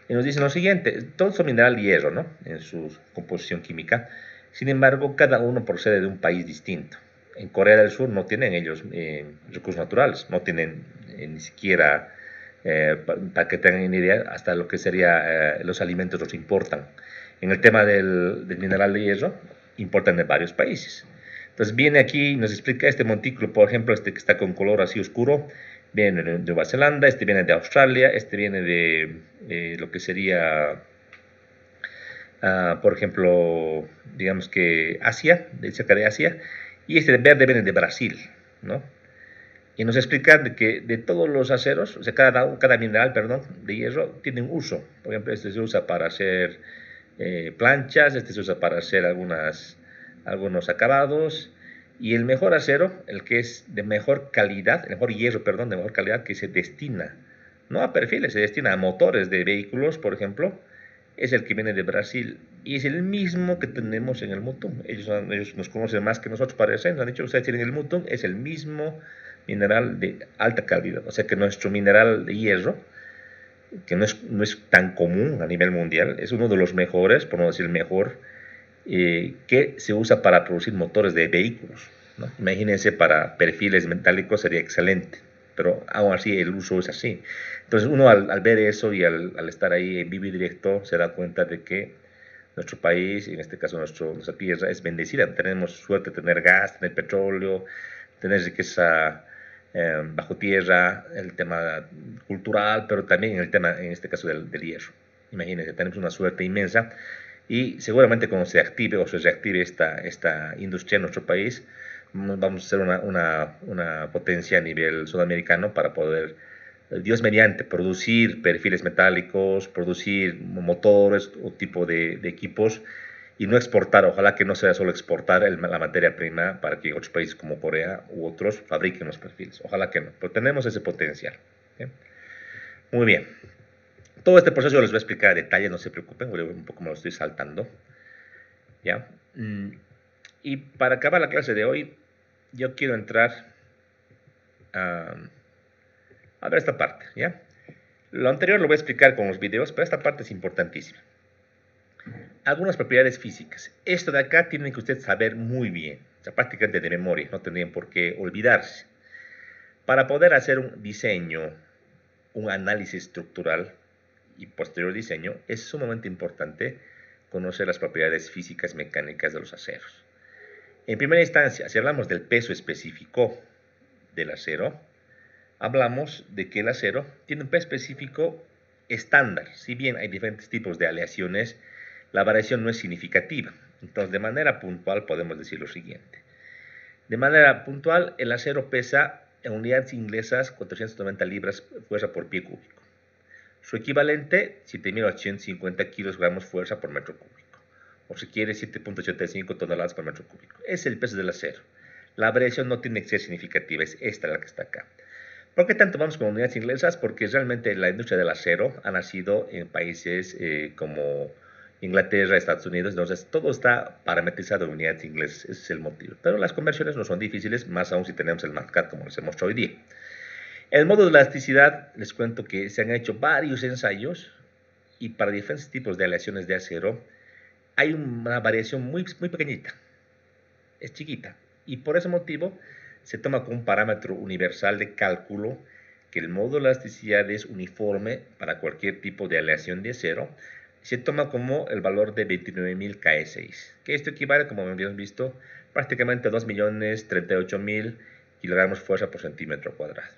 Y nos dicen lo siguiente, todos son mineral hierro, ¿no? En su composición química. Sin embargo, cada uno procede de un país distinto. En Corea del Sur no tienen ellos recursos naturales, no tienen ni siquiera, para que tengan una idea, hasta lo que sería los alimentos los importan. En el tema del mineral de hierro, importan de varios países. Entonces viene aquí y nos explica este montículo, por ejemplo, este que está con color así oscuro, viene de Nueva Zelanda, este viene de Australia, este viene de lo que sería, por ejemplo, digamos que Asia, cerca de Asia, y este de verde viene de Brasil, ¿no? Y nos explican que de todos los aceros, o sea, cada mineral, perdón, de hierro, tiene un uso. Por ejemplo, este se usa para hacer planchas, este se usa para hacer algunos acabados, y el mejor acero, el que es de mejor calidad, el mejor hierro, perdón, de mejor calidad, que se destina, no a perfiles, se destina a motores de vehículos, por ejemplo, es el que viene de Brasil, y es el mismo que tenemos en el Mutum. Ellos nos conocen más que nosotros, parece, nos han dicho, ustedes tienen el Mutum, es el mismo mineral de alta calidad, o sea que nuestro mineral de hierro, que no es tan común a nivel mundial, es uno de los mejores, por no decir el mejor, que se usa para producir motores de vehículos, ¿no? Imagínense, para perfiles metálicos sería excelente, pero aún así el uso es así. Entonces uno al ver eso y al estar ahí en vivo y directo se da cuenta de que nuestro país, en este caso nuestra tierra, es bendecida. Tenemos suerte de tener gas, tener petróleo, tener riqueza bajo tierra, el tema cultural, pero también el tema, en este caso, del hierro. Imagínense, tenemos una suerte inmensa y seguramente cuando se active o se reactive esta industria en nuestro país, Vamos a hacer una potencia a nivel sudamericano para poder, Dios mediante, producir perfiles metálicos, producir motores o tipo de equipos y no exportar. Ojalá que no sea solo exportar la materia prima para que otros países como Corea u otros fabriquen los perfiles. Ojalá que no, pero tenemos ese potencial. ¿Sí? Muy bien. Todo este proceso les voy a explicar a detalle, no se preocupen, un poco me lo estoy saltando. ¿Ya? Y para acabar la clase de hoy, yo quiero entrar a ver esta parte, ¿ya? Lo anterior lo voy a explicar con los videos, pero esta parte es importantísima. Algunas propiedades físicas. Esto de acá tienen que ustedes saber muy bien, o sea, prácticamente de memoria, no tendrían por qué olvidarse. Para poder hacer un diseño, un análisis estructural y posterior diseño, es sumamente importante conocer las propiedades físicas mecánicas de los aceros. En primera instancia, si hablamos del peso específico del acero, hablamos de que el acero tiene un peso específico estándar. Si bien hay diferentes tipos de aleaciones, la variación no es significativa. Entonces, de manera puntual podemos decir lo siguiente. De manera puntual, el acero pesa en unidades inglesas 490 libras fuerza por pie cúbico. Su equivalente, 7.850 kilogramos fuerza por metro cúbico. O si quiere, 7.85 toneladas por metro cúbico. Es el peso del acero. La variación no tiene que ser significativa, es esta la que está acá. ¿Por qué tanto vamos con unidades inglesas? Porque realmente la industria del acero ha nacido en países como Inglaterra, Estados Unidos, entonces todo está parametrizado en unidades inglesas, ese es el motivo. Pero las conversiones no son difíciles, más aún si tenemos el MATCAD como les he mostrado hoy día. El módulo de elasticidad, les cuento que se han hecho varios ensayos y para diferentes tipos de aleaciones de acero hay una variación muy pequeñita, es chiquita, y por ese motivo se toma como un parámetro universal de cálculo que el módulo de elasticidad es uniforme para cualquier tipo de aleación de acero. Se toma como el valor de 29.000 KE6, que esto equivale, como habíamos visto, prácticamente a 2.038.000 kilogramos fuerza por centímetro cuadrado.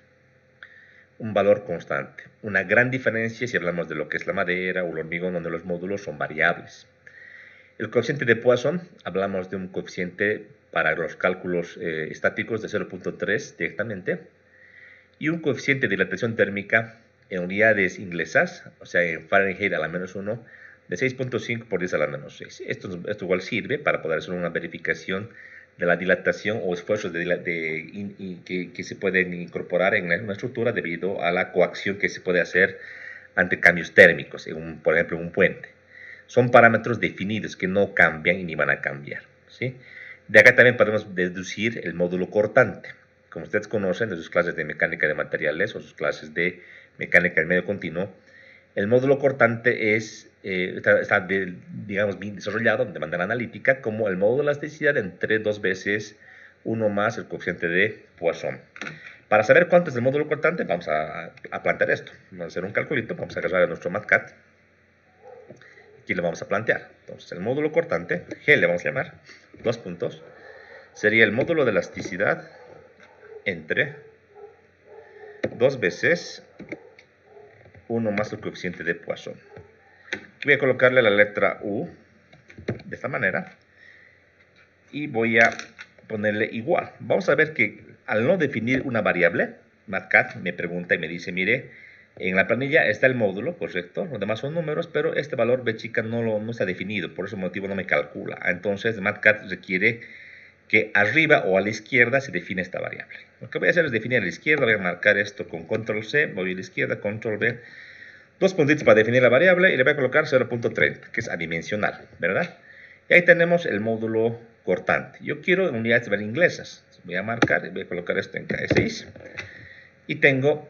Un valor constante. Una gran diferencia si hablamos de lo que es la madera o el hormigón, donde los módulos son variables. El coeficiente de Poisson, hablamos de un coeficiente para los cálculos estáticos de 0.3 directamente, y un coeficiente de dilatación térmica en unidades inglesas, o sea, en Fahrenheit a la menos 1, de 6.5 por 10 a la menos 6. Esto igual sirve para poder hacer una verificación de la dilatación o esfuerzos que se pueden incorporar en una estructura debido a la coacción que se puede hacer ante cambios térmicos, por ejemplo, en un puente. Son parámetros definidos que no cambian y ni van a cambiar, ¿sí? De acá también podemos deducir el módulo cortante. Como ustedes conocen de sus clases de mecánica de materiales o sus clases de mecánica del medio continuo, el módulo cortante está digamos, bien desarrollado de manera analítica como el módulo de elasticidad entre 2 veces 1 más el coeficiente de Poisson. Para saber cuánto es el módulo cortante, vamos a plantear esto. Vamos a hacer un calculito, vamos a agarrar a nuestro MATCAD. Aquí lo vamos a plantear. Entonces, el módulo cortante, G le vamos a llamar, 2 puntos, sería el módulo de elasticidad entre 2 veces 1 más el coeficiente de Poisson. Voy a colocarle la letra U de esta manera y voy a ponerle igual. Vamos a ver que al no definir una variable, MATCAD me pregunta y me dice, mire, en la planilla está el módulo, correcto, los demás son números, pero este valor B chica no está definido, por ese motivo no me calcula. Entonces MATCAD requiere que arriba o a la izquierda se define esta variable. Lo que voy a hacer es definir a la izquierda, voy a marcar esto con control C, voy a la izquierda, control V, 2 puntitos para definir la variable y le voy a colocar 0.30, que es adimensional, ¿verdad? Y ahí tenemos el módulo cortante. Yo quiero unidades inglesas, voy a marcar y voy a colocar esto en KE6 y tengo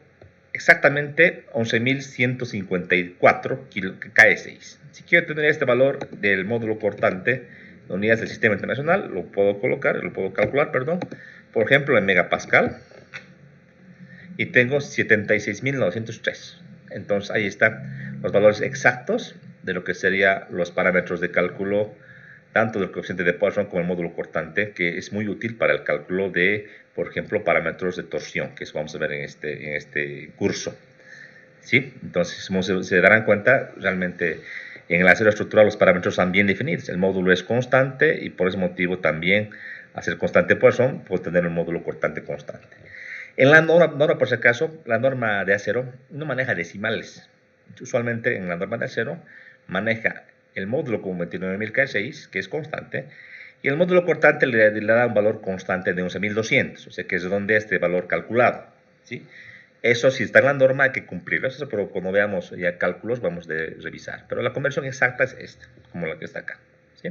exactamente 11.154 KE6. Si quiero tener este valor del módulo cortante de unidades del sistema internacional, lo puedo calcular, por ejemplo en megapascal, y tengo 76.903. Entonces ahí están los valores exactos de lo que serían los parámetros de cálculo tanto del coeficiente de Poisson como el módulo cortante, que es muy útil para el cálculo de, por ejemplo, parámetros de torsión, que eso vamos a ver en este curso. ¿Sí? Entonces, como se darán cuenta, realmente en el acero estructural los parámetros están bien definidos. El módulo es constante y por ese motivo también hacer constante Poisson, puedo tener un módulo cortante constante. En la norma, por si acaso, la norma de acero no maneja decimales. Usualmente en la norma de acero maneja el módulo como 29.000 K6, que es constante, y el módulo cortante le da un valor constante de 11.200, o sea que es donde este valor calculado, ¿sí? Eso si está en la norma hay que cumplirlo, eso, pero cuando veamos ya cálculos vamos a revisar. Pero la conversión exacta es esta, como la que está acá, ¿sí?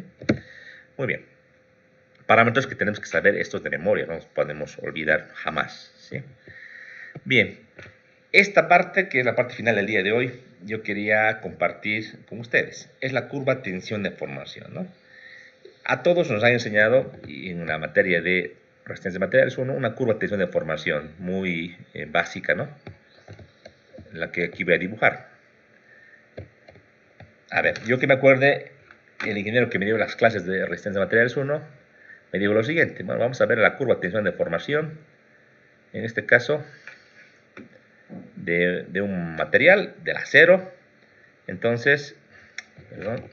Muy bien. Parámetros que tenemos que saber estos de memoria, no nos podemos olvidar jamás, ¿sí? Bien, esta parte, que es la parte final del día de hoy, yo quería compartir con ustedes. Es la curva tensión de formación, ¿no? A todos nos han enseñado en la materia de resistencia de materiales una curva de tensión de formación muy básica, ¿no? La que aquí voy a dibujar. A ver, yo que me acuerde, el ingeniero que me dio las clases de resistencia de materiales 1 me dijo lo siguiente. Bueno, vamos a ver la curva de tensión de formación, en este caso, de un material, del acero. Entonces, perdón,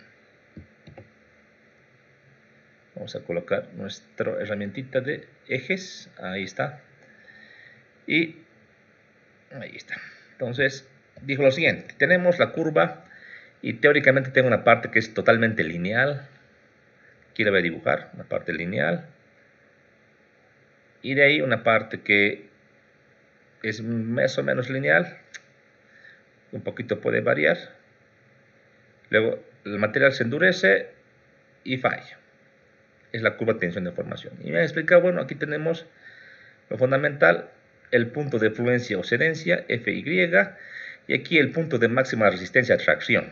vamos a colocar nuestra herramientita de ejes, ahí está, y ahí está. Entonces, dijo lo siguiente, tenemos la curva y teóricamente tengo una parte que es totalmente lineal. Aquí la voy a dibujar, una parte lineal, y de ahí una parte que es más o menos lineal, un poquito puede variar. Luego el material se endurece y falla. Es la curva de tensión de formación. Y me han explicado, bueno, aquí tenemos lo fundamental, el punto de fluencia o cedencia, Fy, y aquí el punto de máxima resistencia a tracción,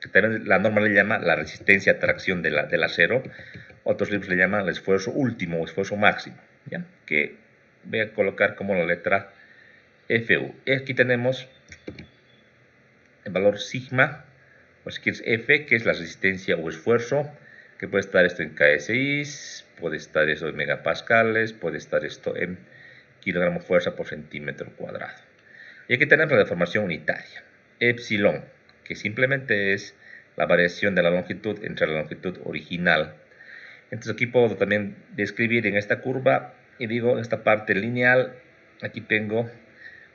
que también la norma le llama la resistencia a tracción del acero. Otros libros le llaman el esfuerzo último o esfuerzo máximo, ¿ya? Que voy a colocar como la letra Fu. Aquí tenemos el valor sigma, o si quieres F, que es la resistencia o esfuerzo, que puede estar esto en KSI, puede estar esto en megapascales, puede estar esto en kilogramo fuerza por centímetro cuadrado. Y aquí tenemos la deformación unitaria, epsilon, que simplemente es la variación de la longitud entre la longitud original. Entonces aquí puedo también describir en esta curva, y digo, en esta parte lineal, aquí tengo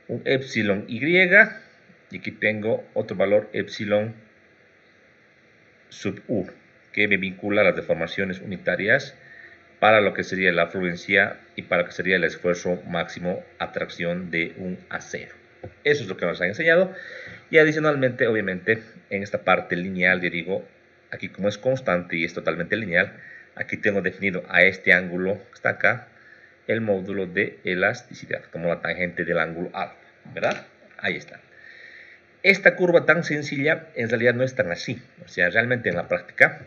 un epsilon y, y aquí tengo otro valor epsilon sub u, que me vincula a las deformaciones unitarias para lo que sería la fluencia y para lo que sería el esfuerzo máximo a tracción de un acero. Eso es lo que nos han enseñado. Y adicionalmente, obviamente, en esta parte lineal, yo digo, aquí como es constante y es totalmente lineal, aquí tengo definido a este ángulo que está acá, el módulo de elasticidad, como la tangente del ángulo alfa, ¿verdad? Ahí está. Esta curva tan sencilla, en realidad no es tan así. O sea, realmente en la práctica,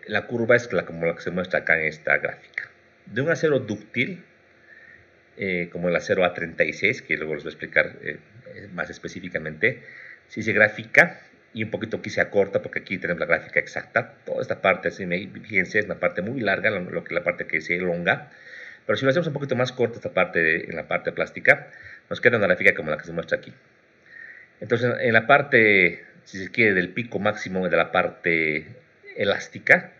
la curva es como la que se muestra acá en esta gráfica. De un acero dúctil, como el acero A36, que luego les voy a explicar más específicamente, si se grafica, y un poquito aquí se acorta, porque aquí tenemos la gráfica exacta, toda esta parte, fíjense, es una parte muy larga, la parte que se elonga, pero si lo hacemos un poquito más corta esta parte, en la parte plástica, nos queda una gráfica como la que se muestra aquí. Entonces, en la parte, si se quiere, del pico máximo de la parte elástica,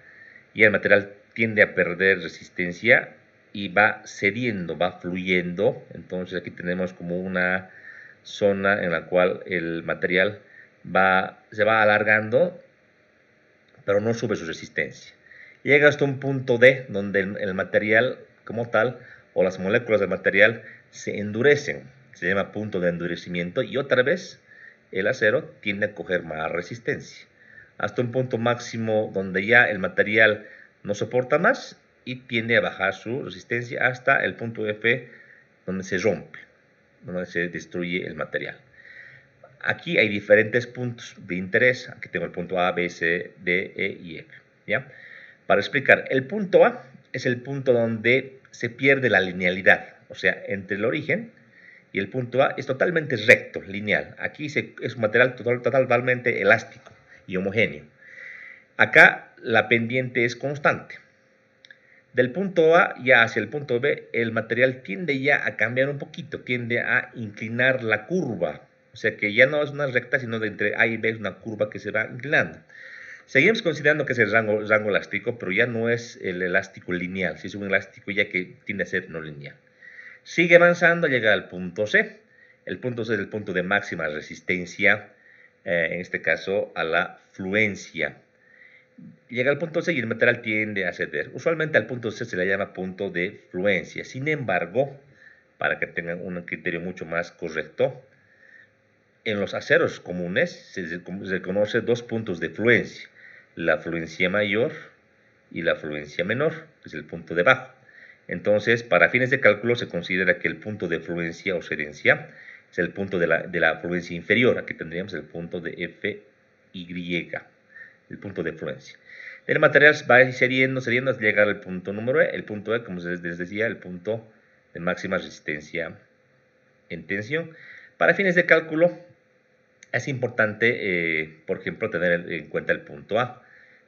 y el material tiende a perder resistencia y va cediendo, va fluyendo. Entonces aquí tenemos como una zona en la cual el material se va alargando, pero no sube su resistencia. Llega hasta un punto D, donde el material como tal, o las moléculas del material, se endurecen. Se llama punto de endurecimiento, y otra vez el acero tiende a coger más resistencia. Hasta un punto máximo donde ya el material no soporta más y tiende a bajar su resistencia hasta el punto F, donde se rompe, donde se destruye el material. Aquí hay diferentes puntos de interés. Aquí tengo el punto A, B, C, D, E y F, ¿ya? Para explicar, el punto A es el punto donde se pierde la linealidad, o sea, entre el origen y el punto A es totalmente recto, lineal. Aquí es un material totalmente elástico y homogéneo. Acá la pendiente es constante. Del punto A ya hacia el punto B, el material tiende ya a cambiar un poquito, tiende a inclinar la curva. O sea que ya no es una recta, sino de entre A y B es una curva que se va inclinando. Seguimos considerando que es el rango elástico, pero ya no es el elástico lineal, si es un elástico ya que tiende a ser no lineal. Sigue avanzando, llega al punto C. El punto C es el punto de máxima resistencia, en este caso a la fluencia. Llega al punto C y el material tiende a ceder. Usualmente al punto C se le llama punto de fluencia. Sin embargo, para que tengan un criterio mucho más correcto, en los aceros comunes se conoce dos puntos de fluencia, la fluencia mayor y la fluencia menor, que es el punto de bajo. Entonces, para fines de cálculo se considera que el punto de fluencia o cedencia es el punto de la fluencia inferior. Aquí tendríamos el punto de FY, el punto de fluencia. El material va cediendo hasta llegar al punto número E. El punto E, como les decía, el punto de máxima resistencia en tensión. Para fines de cálculo, es importante, por ejemplo, tener en cuenta el punto A,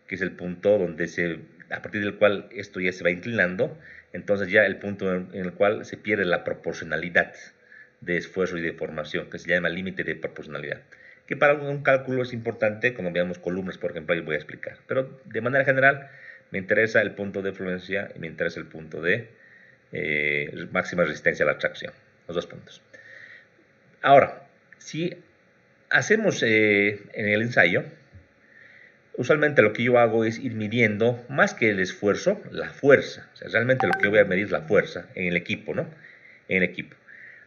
que es el punto donde a partir del cual esto ya se va inclinando, entonces ya el punto en el cual se pierde la proporcionalidad de esfuerzo y deformación, que se llama límite de proporcionalidad, que para un cálculo es importante cuando veamos columnas, por ejemplo, ahí voy a explicar. Pero de manera general, me interesa el punto de fluencia y me interesa el punto de máxima resistencia a la tracción, los dos puntos. Ahora, si hacemos en el ensayo, usualmente lo que yo hago es ir midiendo, más que el esfuerzo, la fuerza. O sea, realmente lo que voy a medir es la fuerza en el equipo, ¿no? En el equipo.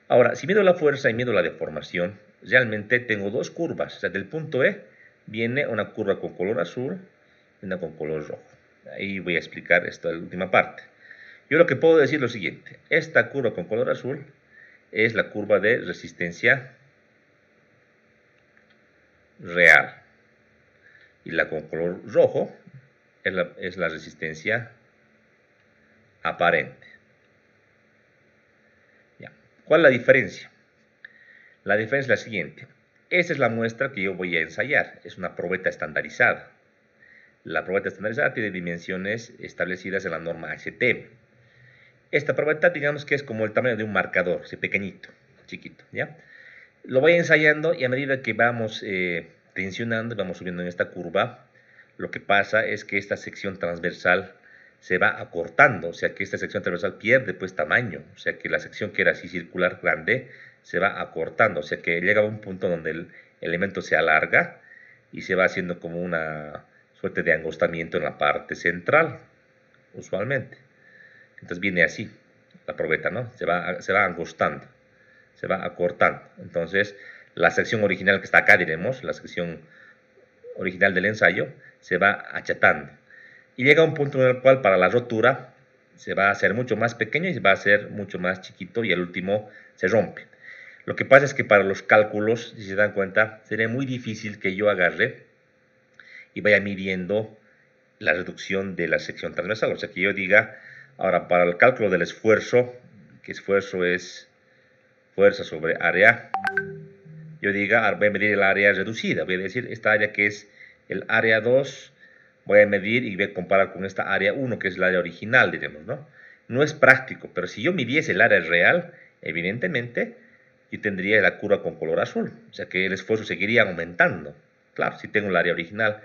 Ahora, si mido la fuerza y mido la deformación, realmente tengo dos curvas. O sea, del punto E viene una curva con color azul y una con color rojo. Ahí voy a explicar esta última parte. Yo lo que puedo decir es lo siguiente. Esta curva con color azul es la curva de resistencia real. Y la con color rojo es la resistencia aparente. Ya. ¿Cuál es la diferencia? La diferencia es la siguiente. Esta es la muestra que yo voy a ensayar. Es una probeta estandarizada. La probeta estandarizada tiene dimensiones establecidas en la norma ASTM. Esta probeta, digamos que es como el tamaño de un marcador, así pequeñito, chiquito, ¿ya? Lo voy ensayando y a medida que vamos tensionando, vamos subiendo en esta curva, lo que pasa es que esta sección transversal se va acortando, o sea que esta sección transversal pierde pues tamaño, o sea que la sección que era así circular grande se va acortando, o sea que llega a un punto donde el elemento se alarga y se va haciendo como una suerte de angostamiento en la parte central, usualmente. Entonces viene así la probeta, ¿no? Se va angostando, se va acortando. Entonces la sección original que está acá, diremos, la sección original del ensayo, se va achatando. Y llega a un punto en el cual para la rotura se va a hacer mucho más pequeño y se va a hacer mucho más chiquito y al último se rompe. Lo que pasa es que para los cálculos, si se dan cuenta, sería muy difícil que yo agarre y vaya midiendo la reducción de la sección transversal. O sea, que yo diga, ahora para el cálculo del esfuerzo, que esfuerzo es fuerza sobre área, yo diga, voy a medir el área reducida. Voy a decir, esta área que es el área 2, voy a medir y voy a comparar con esta área 1, que es el área original, diremos, ¿no? No es práctico, pero si yo midiese el área real, evidentemente, yo tendría la curva con color azul. O sea que el esfuerzo seguiría aumentando. Claro, si tengo el área original.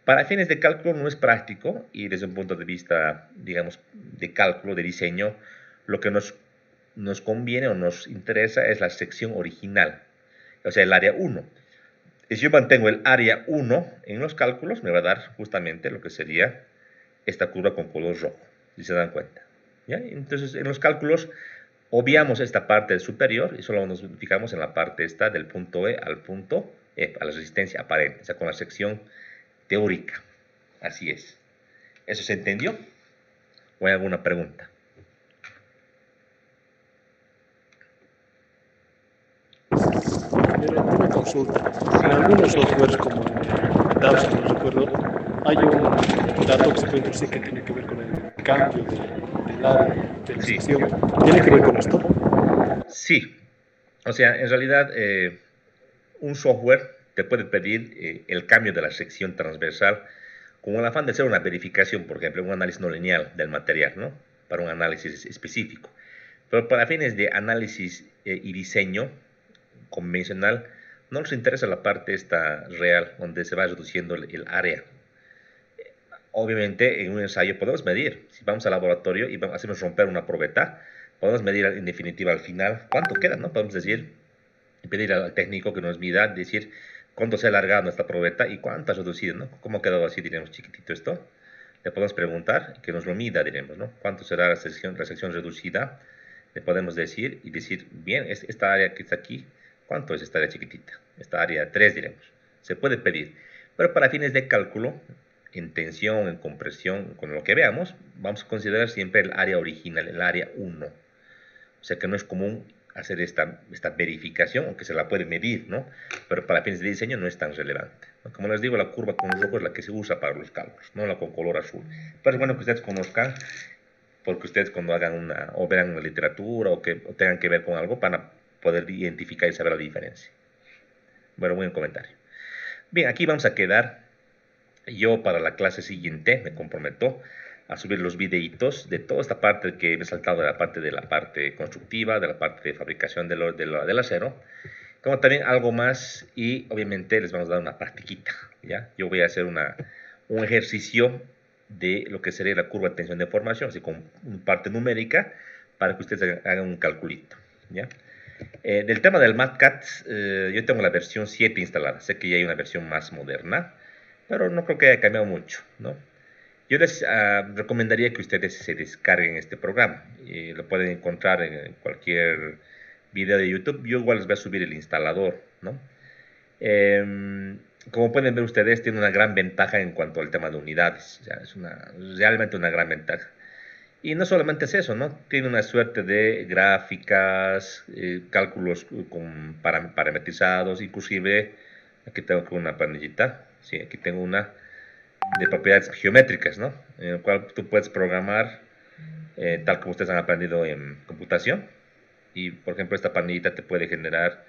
Para fines de cálculo no es práctico y desde un punto de vista, digamos, de cálculo, de diseño, lo que nos conviene o nos interesa es la sección original, o sea, el área 1. Y si yo mantengo el área 1 en los cálculos, me va a dar justamente lo que sería esta curva con color rojo, si se dan cuenta. ¿Ya? Entonces, en los cálculos, obviamos esta parte superior y solo nos fijamos en la parte esta del punto E al punto F, a la resistencia aparente, o sea, con la sección teórica. Así es. ¿Eso se entendió? ¿O hay alguna pregunta? Pero una consulta. En algunos softwares como DAO, si no recuerdo, hay un dato que se puede introducir que tiene que ver con el cambio del área de la sección. ¿Tiene que ver con esto? Sí. O sea, en realidad, un software te puede pedir el cambio de la sección transversal con el afán de hacer una verificación, por ejemplo, un análisis no lineal del material, ¿no? Para un análisis específico. Pero para fines de análisis y diseño convencional, no nos interesa la parte esta real, donde se va reduciendo el área. Obviamente, en un ensayo podemos medir. Si vamos al laboratorio y hacemos romper una probeta, podemos medir en definitiva al final cuánto queda, ¿no? Podemos decir, pedir al técnico que nos mida, decir cuánto se ha alargado nuestra probeta y cuánto ha reducido, ¿no? ¿Cómo ha quedado así, diremos, chiquitito esto? Le podemos preguntar y que nos lo mida, diremos, ¿no? ¿Cuánto será la sección reducida? Le podemos decir y decir, bien, esta área que está aquí, ¿cuánto es esta área chiquitita? Esta área 3, diremos. Se puede pedir. Pero para fines de cálculo, en tensión, en compresión, con lo que veamos, vamos a considerar siempre el área original, el área 1. O sea que no es común hacer esta verificación, aunque se la puede medir, ¿no? Pero para fines de diseño no es tan relevante, ¿no? Como les digo, la curva con rojo es la que se usa para los cálculos, no la con color azul. Pero es bueno que ustedes conozcan, porque ustedes cuando hagan o vean la literatura o tengan que ver con algo, van a poder identificar y saber la diferencia. Bueno, buen comentario. Bien, aquí vamos a quedar. Yo para la clase siguiente me comprometo a subir los videitos de toda esta parte que me he saltado, de la parte constructiva, de la parte de fabricación del acero, como también algo más, y obviamente les vamos a dar una practiquita, ¿ya? Yo voy a hacer un ejercicio de lo que sería la curva de tensión de formación, así con una parte numérica, para que ustedes hagan un calculito, ¿ya? Del tema del MatCat, yo tengo la versión 7 instalada, sé que ya hay una versión más moderna, pero no creo que haya cambiado mucho, ¿no? Yo les recomendaría que ustedes se descarguen este programa. Lo pueden encontrar en cualquier video de YouTube. Yo igual les voy a subir el instalador, ¿no? Como pueden ver ustedes, tiene una gran ventaja en cuanto al tema de unidades. O sea, es realmente una gran ventaja. Y no solamente es eso, ¿no? Tiene una suerte de gráficas, cálculos parametrizados, inclusive, aquí tengo una panellita, sí, aquí tengo una de propiedades geométricas, ¿no? En el cual tú puedes programar tal como ustedes han aprendido en computación. Y, por ejemplo, esta panellita te puede generar,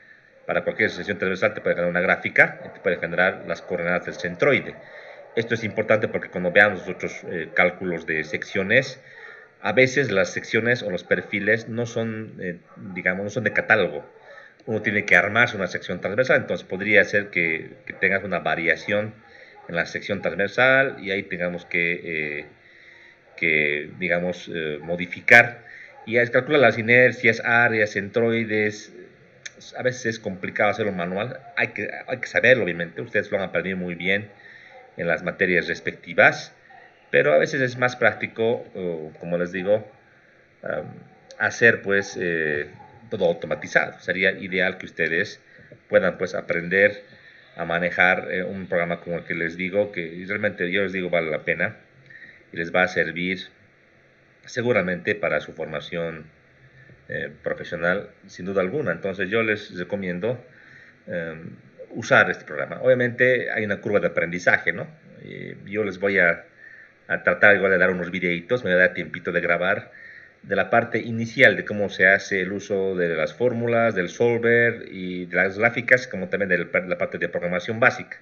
para cualquier sección transversal, te puede generar una gráfica, y te puede generar las coordenadas del centroide. Esto es importante porque cuando veamos nosotros cálculos de secciones, a veces las secciones o los perfiles no son, digamos, no son de catálogo. Uno tiene que armarse una sección transversal, entonces podría ser que tengas una variación en la sección transversal y ahí tengamos que modificar y calcular las inercias, áreas, centroides. A veces es complicado hacerlo manual, hay que saberlo, obviamente, ustedes lo han aprendido muy bien en las materias respectivas, pero a veces es más práctico, como les digo, hacer pues todo automatizado. Sería ideal que ustedes puedan pues aprender a manejar un programa como el que les digo, que realmente yo les digo vale la pena y les va a servir seguramente para su formación profesional sin duda alguna. Entonces yo les recomiendo usar este programa. Obviamente hay una curva de aprendizaje, ¿no? Yo les voy a tratar igual de dar unos videitos, me voy a dar tiempito de grabar de la parte inicial de cómo se hace el uso de las fórmulas, del solver y de las gráficas, como también de la parte de programación básica.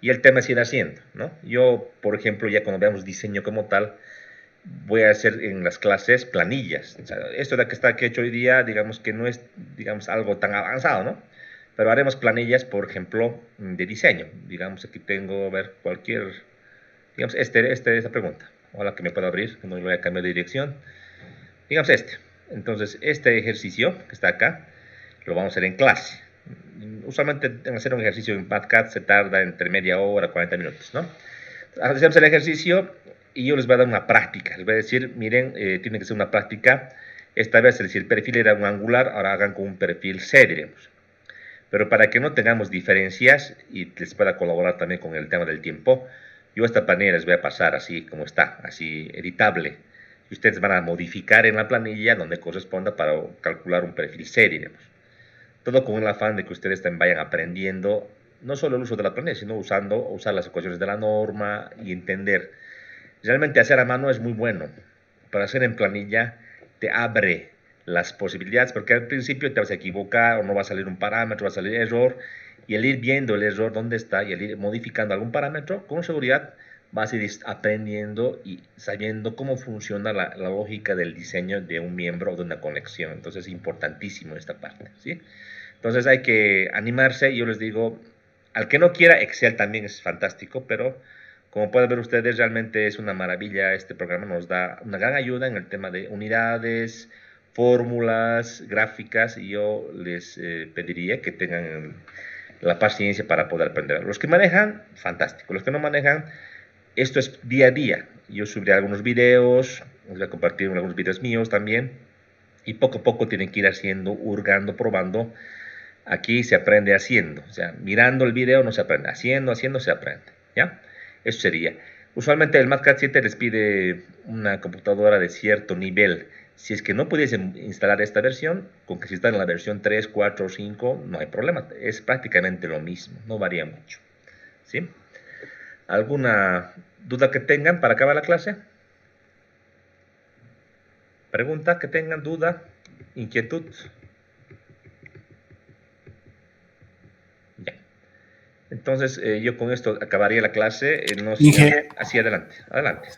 Y el tema es ir haciendo, ¿no? Yo, por ejemplo, ya cuando veamos diseño como tal, voy a hacer en las clases planillas. O sea, esto de que está aquí hecho hoy día, digamos que no es, digamos, algo tan avanzado, ¿no? Pero haremos planillas, por ejemplo, de diseño. Digamos, aquí tengo, a ver, digamos, esta pregunta. Ojalá que me pueda abrir, que no voy a cambiar de dirección. Digamos Entonces, este ejercicio que está acá, lo vamos a hacer en clase. Usualmente en hacer un ejercicio en MatCat se tarda entre media hora, 40 minutos, ¿no? Hacemos el ejercicio y yo les voy a dar una práctica. Les voy a decir, miren, tiene que ser una práctica. Esta vez, es decir, el perfil era un angular, ahora hagan con un perfil C, diremos. Pero para que no tengamos diferencias y les pueda colaborar también con el tema del tiempo, yo esta planilla les voy a pasar así como está, así editable. Y ustedes van a modificar en la planilla donde corresponda para calcular un perfil C, diremos. Todo con el afán de que ustedes también vayan aprendiendo no solo el uso de la planilla, sino usar las ecuaciones de la norma y entender. Realmente hacer a mano es muy bueno, pero hacer en planilla te abre las posibilidades, porque al principio te vas a equivocar o no va a salir un parámetro, va a salir error, y el ir viendo el error dónde está y el ir modificando algún parámetro, con seguridad vas a ir aprendiendo y sabiendo cómo funciona la lógica del diseño de un miembro o de una conexión. Entonces es importantísimo esta parte, ¿sí? Entonces hay que animarse, yo les digo, al que no quiera, Excel también es fantástico, pero Como pueden ver ustedes, realmente es una maravilla. Este programa nos da una gran ayuda en el tema de unidades, fórmulas, gráficas, y yo les pediría que tengan la paciencia para poder aprender. Los que manejan, fantástico. Los que no manejan, esto es día a día. Yo subiré algunos videos, les voy a compartir algunos videos míos también, y poco a poco tienen que ir haciendo, hurgando, probando. Aquí se aprende haciendo, o sea, mirando el video no se aprende, haciendo se aprende, ¿ya? Eso sería. Usualmente el MATCAD 7 les pide una computadora de cierto nivel. Si es que no pudiesen instalar esta versión, con que si están en la versión 3, 4 o 5, no hay problema. Es prácticamente lo mismo, no varía mucho, ¿sí? ¿Alguna duda que tengan para acabar la clase? ¿Pregunta que tengan, duda, inquietud? Ya. Entonces, yo con esto acabaría la clase. No sé, Inge, así adelante, adelante.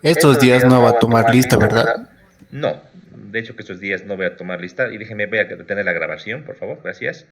estos días no va a tomar lista, ¿verdad? No, de hecho que estos días no voy a tomar lista. Y déjenme, voy a detener la grabación, por favor, gracias.